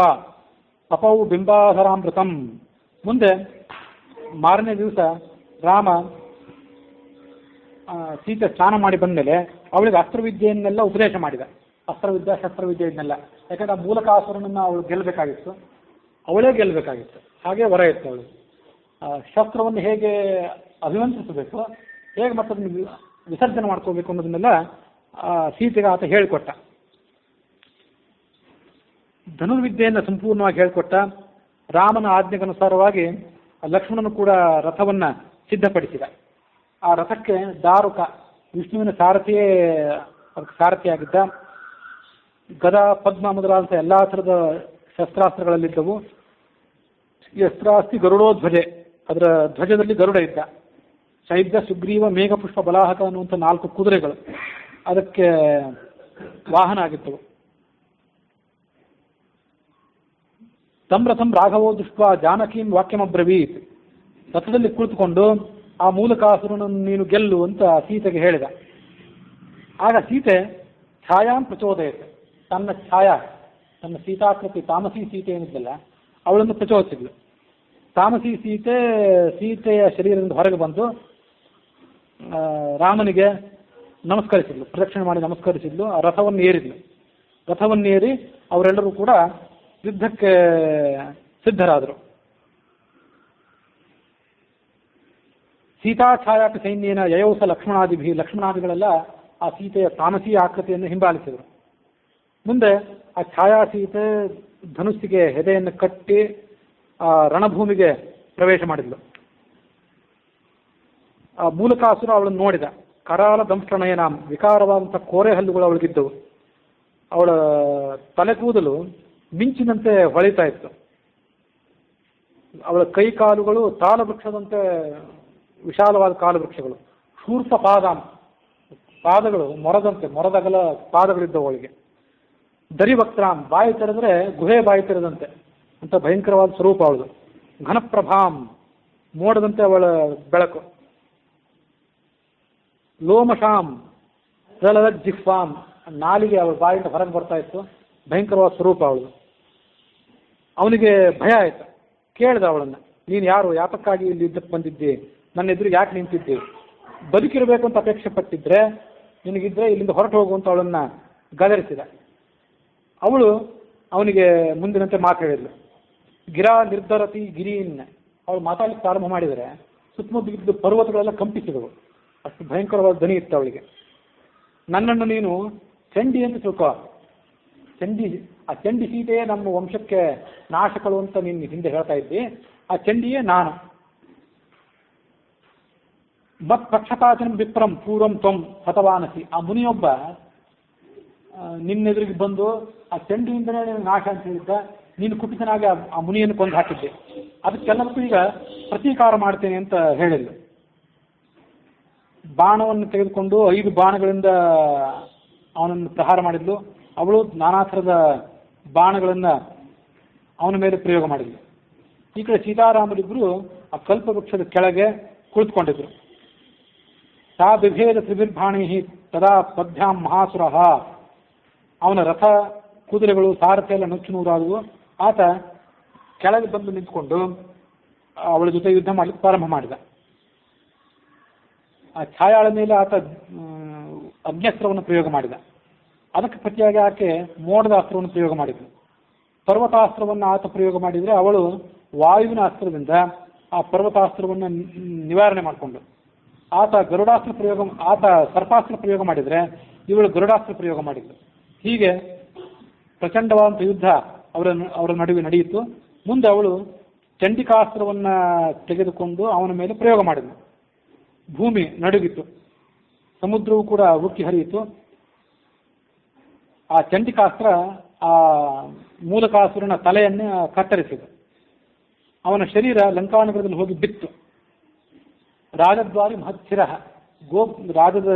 ಅಪೌ ಬಿಂಬಾಧರಾಮೃತಂ. ಮುಂದೆ ಮಾರನೇ ದಿವಸ ರಾಮ ಸೀತೆ ಸ್ನಾನ ಮಾಡಿ ಬಂದಮೇಲೆ ಅವಳಿಗೆ ಅಸ್ತ್ರವಿದ್ಯೆಯನ್ನೆಲ್ಲ ಉಪದೇಶ ಮಾಡಿದ. ಅಸ್ತ್ರವಿದ್ಯೆ ಶಸ್ತ್ರವಿದ್ಯೆ ಇದನ್ನೆಲ್ಲ, ಯಾಕಂದ್ರೆ ಆ ಮೂಲಕಾಸುರನನ್ನು ಅವಳು ಗೆಲ್ಲಬೇಕಾಗಿತ್ತು, ಅವಳೇ ಗೆಲ್ಲಬೇಕಾಗಿತ್ತು. ಹಾಗೆ ವರ ಇತ್ತು ಅವಳು. ಶಸ್ತ್ರವನ್ನು ಹೇಗೆ ಅಭಿಮಂತ್ರಿಸಬೇಕು, ಹೇಗೆ ಮತ್ತದನ್ನು ವಿಸರ್ಜನೆ ಮಾಡ್ಕೋಬೇಕು ಅನ್ನೋದನ್ನೆಲ್ಲ ಸೀತೆಗೆ ಆತ ಹೇಳಿಕೊಟ್ಟ. ಧನುರ್ವಿದ್ಯೆಯನ್ನು ಸಂಪೂರ್ಣವಾಗಿ ಹೇಳಿಕೊಟ್ಟ. ರಾಮನ ಆಜ್ಞೆಗನುಸಾರವಾಗಿ ಲಕ್ಷ್ಮಣನು ಕೂಡ ರಥವನ್ನು ಸಿದ್ಧಪಡಿಸಿದ. ಆ ರಥಕ್ಕೆ ದಾರುಕ, ವಿಷ್ಣುವಿನ ಸಾರಥಿಯೇ ಅದಕ್ಕೆ ಸಾರಥಿಯಾಗಿದ್ದ. ಗದಾ ಪದ್ಮ ಮೊದಲಾದಂಥ ಎಲ್ಲ ಥರದ ಶಸ್ತ್ರಾಸ್ತ್ರಗಳಲ್ಲಿದ್ದವು. ಯಸ್ತ್ರಾಸ್ತಿ ಗರುಡೋಧ್ವಜೆ, ಅದರ ಧ್ವಜದಲ್ಲಿ ಗರುಡ ಇದ್ದ. ಶೈಬ್ಯ ಸುಗ್ರೀವ ಮೇಘಪುಷ್ಪ ಬಲಾಹಕ ಅನ್ನುವಂಥ 4 ಕುದುರೆಗಳು ಅದಕ್ಕೆ ವಾಹನ ಆಗಿದ್ದವು. ತಮ್ರಥಂ ರಾಘವೋ ದೃಷ್ಟ ಜಾನಕೀಂ ವಾಕ್ಯಮಬ್ರವೀತ್, ರಥದಲ್ಲಿ ಕುಳಿತುಕೊಂಡು ಆ ಮೂಲಕಾಸುರನನ್ನು ನೀನು ಗೆಲ್ಲು ಅಂತ ಸೀತೆಗೆ ಹೇಳಿದ. ಆಗ ಸೀತೆ ಛಾಯಾಂ ಪ್ರಚೋದಯತೆ, ತನ್ನ ಛಾಯಾ, ತನ್ನ ಸೀತಾಕೃತಿ ತಾಮಸಿ ಸೀತೆ ಏನಿದ್ದಲ್ಲ ಅವಳನ್ನು ಪ್ರಚೋದಿಸಿದ್ಲು. ತಾಮಸಿ ಸೀತೆಯ ಶರೀರದಿಂದ ಹೊರಗೆ ಬಂದು ರಾಮನಿಗೆ ನಮಸ್ಕರಿಸಿದ್ಲು, ಪ್ರದಕ್ಷಿಣೆ ಮಾಡಿ ನಮಸ್ಕರಿಸಿದ್ಲು. ಆ ರಥವನ್ನು ಏರಿದ್ಲು. ರಥವನ್ನೇರಿ ಅವರೆಲ್ಲರೂ ಕೂಡ ಯುದ್ಧಕ್ಕೆ ಸಿದ್ಧರಾದರು. ಸೀತಾ ಛಾಯಾಪಿ ಸೈನ್ಯೇನ ಯಯೌಸ ಲಕ್ಷ್ಮಣಾದಿಭಿ, ಲಕ್ಷ್ಮಣಾದಿಗಳೆಲ್ಲ ಆ ಸೀತೆಯ ತಾಮಸಿ ಆಕೃತಿಯನ್ನು ಹಿಂಬಾಲಿಸಿದರು. ಮುಂದೆ ಆ ಛಾಯಾ ಸೀತೆ ಧನುಸ್ಸಿಗೆ ಹೆದೆಯನ್ನು ಕಟ್ಟಿ ಆ ರಣಭೂಮಿಗೆ ಪ್ರವೇಶ ಮಾಡಿದ್ಲು. ಆ ಮೂಲಕಾಸುರ ಅವಳನ್ನು ನೋಡಿದ. ಕರಾಲ ದಂಷ್ಟನಯನಾಂ, ವಿಕಾರವಾದಂಥ ಕೋರೆ ಹಲ್ಲುಗಳು ಅವಳಿಗಿದ್ದವು. ಅವಳ ತಲೆ ಕೂದಲು ಮಿಂಚಿನಂತೆ ಹೊಳಿತಾ ಇತ್ತು. ಅವಳ ಕೈ ಕಾಲುಗಳು ತಾಲವೃಕ್ಷದಂತೆ ವಿಶಾಲವಾದ ಕಾಲವೃಕ್ಷಗಳು. ಶೂರ್ಪ ಪಾದಾಂ, ಪಾದಗಳು ಮೊರದಗಲ ಪಾದಗಳಿದ್ದವು ಅವಳಿಗೆ. ದರಿವಕ್ರಾಂ, ಬಾಯಿ ತೆರೆದ್ರೆ ಗುಹೆ ಬಾಯಿ ತೆರೆದಂತೆ ಅಂತ ಭಯಂಕರವಾದ ಸ್ವರೂಪ ಅವಳದು. ಘನಪ್ರಭಾಂ, ಮೋಡದಂತೆ ಅವಳ ಬೆಳಕು. ಲೋಮಶಾಂ ಪ್ರಳದ ಜಿಹ್ವಾಂ, ನಾಲಿಗೆ ಅವಳ ಬಾಯಿಂದ ಹೊರಗೆ ಬರ್ತಾ ಇತ್ತು. ಭಯಂಕರವಾದ ಸ್ವರೂಪ ಅವಳು. ಅವನಿಗೆ ಭಯ ಆಯ್ತು. ಕೇಳ್ದ ಅವಳನ್ನು, ನೀನು ಯಾರು, ಯಾತಕ್ಕಾಗಿ ಇಲ್ಲಿ ಯುದ್ಧಕ್ಕೆ ಬಂದಿದ್ದಿ, ನನ್ನ ಎದುರಿಗೆ ಯಾಕೆ ನಿಂತಿದ್ದಿ, ಬದುಕಿರಬೇಕು ಅಂತ ಅಪೇಕ್ಷೆ ಪಟ್ಟಿದ್ರೆ ನಿನಗಿದ್ರೆ ಇಲ್ಲಿಂದ ಹೊರಟು ಹೋಗುವಂತ ಅವಳನ್ನ ಗದರಿಸಿದ. ಅವಳು ಅವನಿಗೆ ಮುಂದಿನಂತೆ ಮಾತು ಹೇಳಿದ್ಲು. ಗಿರಾ ನಿರ್ಧರತಿ ಗಿರೀನ್, ಅವಳು ಮಾತಾಡಲಿಕ್ಕೆ ಪ್ರಾರಂಭ ಮಾಡಿದರೆ ಸುತ್ತಮುತ್ತ ಪರ್ವತಗಳೆಲ್ಲ ಕಂಪಿಸಿದವು. ಅಷ್ಟು ಭಯಂಕರವಾದ ಧ್ವನಿ ಇತ್ತು ಅವಳಿಗೆ. ನನ್ನನ್ನು ನೀನು ಚಂಡಿ ಅಂತ ತಿಳ್ಕೋ, ಆ ಚಂಡಿ ಸೀತೆಯೇ ನಮ್ಮ ವಂಶಕ್ಕೆ ನಾಶಕಳು ಅಂತ ನೀನು ಹಿಂದೆ ಹೇಳ್ತಾ ಇದ್ದಿ, ಆ ಚಂಡಿಯೇ ನಾನು. ಮತ್ ಪಕ್ಷಪಾತನ ವಿಪ್ರಂ ಪೂರ್ವಂ ತ್ವಂ ಹತವಾನಸಿ, ಆ ಮುನಿಯೊಬ್ಬ ನಿನ್ನೆದುರಿಗೆ ಬಂದು ಆ ಚಂಡಿಯಿಂದನೇ ನಾಶ ಅಂತ ಹೇಳಿದ್ದ, ನೀನು ಕುಪಿತನಾಗಿ ಆ ಮುನಿಯನ್ನು ಕೊಂದು ಹಾಕಿದ್ದೆ, ಅದಕ್ಕೆಲ್ಲದಕ್ಕೂ ಈಗ ಪ್ರತೀಕಾರ ಮಾಡ್ತೇನೆ ಅಂತ ಹೇಳಿದ್ಲು. ಬಾಣವನ್ನು ತೆಗೆದುಕೊಂಡು 5 ಬಾಣಗಳಿಂದ ಅವನನ್ನು ಪ್ರಹಾರ ಮಾಡಿದ್ಲು. ಅವಳು ನಾನಾ ಥರದ ಬಾಣಗಳನ್ನು ಅವನ ಮೇಲೆ ಪ್ರಯೋಗ ಮಾಡಿದ್ಲು. ಈ ಕಡೆ ಸೀತಾರಾಮರಿಬ್ಬರು ಆ ಕಲ್ಪವೃಕ್ಷದ ಕೆಳಗೆ ಕುಳಿತುಕೊಂಡಿದ್ರು. ತಾ ಬಿಭೇದ ತ್ರಿಭಿರ್ಭಾಣಿ ತದಾ ಪದ್ಭ್ಯಾಂ ಮಹಾಸುರ, ಅವನ ರಥ ಕುದುರೆಗಳು ಸಾರಥಿ ಎಲ್ಲ ನುಚ್ಚು ನೂರಾದವು. ಆತ ಕೆಳಗೆ ಬಂದು ನಿಂತ್ಕೊಂಡು ಅವಳ ಜೊತೆ ಯುದ್ಧ ಮಾಡಲಿಕ್ಕೆ ಪ್ರಾರಂಭ ಮಾಡಿದ. ಆ ಛಾಯಾಳ ಮೇಲೆ ಆತ ಅಗ್ನ್ಯಸ್ತ್ರವನ್ನು ಪ್ರಯೋಗ ಮಾಡಿದ. ಅದಕ್ಕೆ ಪ್ರತಿಯಾಗಿ ಆಕೆ ಮೋಡದ ಅಸ್ತ್ರವನ್ನು ಪ್ರಯೋಗ ಮಾಡಿದ್ಳು. ಪರ್ವತಾಸ್ತ್ರವನ್ನು ಆತ ಪ್ರಯೋಗ ಮಾಡಿದರೆ ಅವಳು ವಾಯುವಿನ ಅಸ್ತ್ರದಿಂದ ಆ ಪರ್ವತಾಸ್ತ್ರವನ್ನು ನಿವಾರಣೆ ಮಾಡಿಕೊಂಡು, ಆತ ಸರ್ಪಾಸ್ತ್ರ ಪ್ರಯೋಗ ಮಾಡಿದರೆ ಇವಳು ಗರುಡಾಸ್ತ್ರ ಪ್ರಯೋಗ ಮಾಡಿದ್ಳು. ಹೀಗೆ ಪ್ರಚಂಡವಾದಂಥ ಯುದ್ಧ ಅವರ ನಡುವೆ ನಡೆಯಿತು. ಮುಂದೆ ಅವಳು ಚಂಡಿಕಾಸ್ತ್ರವನ್ನು ತೆಗೆದುಕೊಂಡು ಅವನ ಮೇಲೆ ಪ್ರಯೋಗ ಮಾಡಿದ್ಳು. ಭೂಮಿ ನಡುಗಿತು, ಸಮುದ್ರವೂ ಕೂಡ ಉಕ್ಕಿ ಹರಿಯಿತು. ಆ ಚಂಡಿಕಾಸ್ತ್ರ ಆ ಮೂಲಕಾಸುರನ ತಲೆಯನ್ನೇ ಕತ್ತರಿಸಿದ. ಅವನ ಶರೀರ ಲಂಕಾನಗರದಲ್ಲಿ ಹೋಗಿ ಬಿತ್ತು. ರಾಜದ್ವಾರಿ ಮಹಚ್ಚಿರ, ರಾಜದ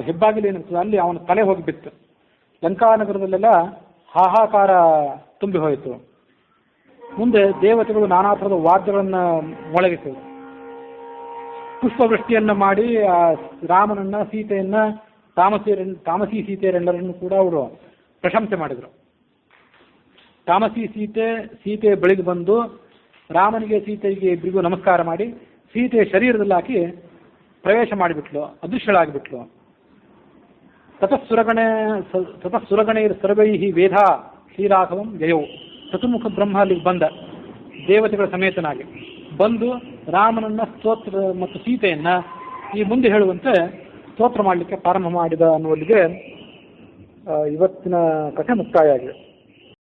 ಹೆಬ್ಬಾಗಿಲು ಏನಿರ್ತದೆ ಅಲ್ಲಿ ಅವನ ತಲೆ ಹೋಗಿ ಬಿತ್ತು. ಲಂಕಾನಗರದಲ್ಲೆಲ್ಲ ಹಾಹಾಕಾರ ತುಂಬಿ ಹೋಯಿತು. ಮುಂದೆ ದೇವತೆಗಳು ನಾನಾ ಥರದ ವಾದ್ಯಗಳನ್ನು ಮೊಳಗಿಸಿದರು. ಪುಷ್ಪವೃಷ್ಟಿಯನ್ನು ಮಾಡಿ ಆ ರಾಮನನ್ನ ಸೀತೆಯನ್ನ ತಾಮಸಿ ಸೀತೆಯರೆಲ್ಲರನ್ನು ಕೂಡ ಅವರು ಪ್ರಶಂಸೆ ಮಾಡಿದರು. ತಾಮಸಿ ಸೀತೆಯ ಬಳಿಗೆ ಬಂದು ರಾಮನಿಗೆ ಸೀತೆಗೆ ಇಬ್ಬರಿಗೂ ನಮಸ್ಕಾರ ಮಾಡಿ ಸೀತೆಯ ಶರೀರದಲ್ಲಿ ಹಾಕಿ ಪ್ರವೇಶ ಮಾಡಿಬಿಟ್ಲು, ಅದೃಶ್ಯಳಾಗಿಬಿಟ್ಲು. ತತಃಸುರಗಣೈರ್ ಸರ್ವೈ ವೇದ ಶ್ರೀರಾಘವಂ ಜಯವು, ಚತುರ್ಮುಖ ಬ್ರಹ್ಮ ಅಲ್ಲಿಗೆ ಬಂದ ದೇವತೆಗಳ ಸಮೇತನಾಗಿ ಬಂದು ರಾಮನನ್ನ ಸ್ತೋತ್ರ ಮತ್ತು ಸೀತೆಯನ್ನ ಈ ಮುಂದೆ ಹೇಳುವಂತೆ ಸ್ತೋತ್ರ ಮಾಡಲಿಕ್ಕೆ ಪ್ರಾರಂಭ ಮಾಡಿದ ಅನ್ನುವಲ್ಲಿಗೆ ಇವತ್ತಿನ ಕಥೆ ಮುಕ್ತಾಯ ಆಗಿದೆ.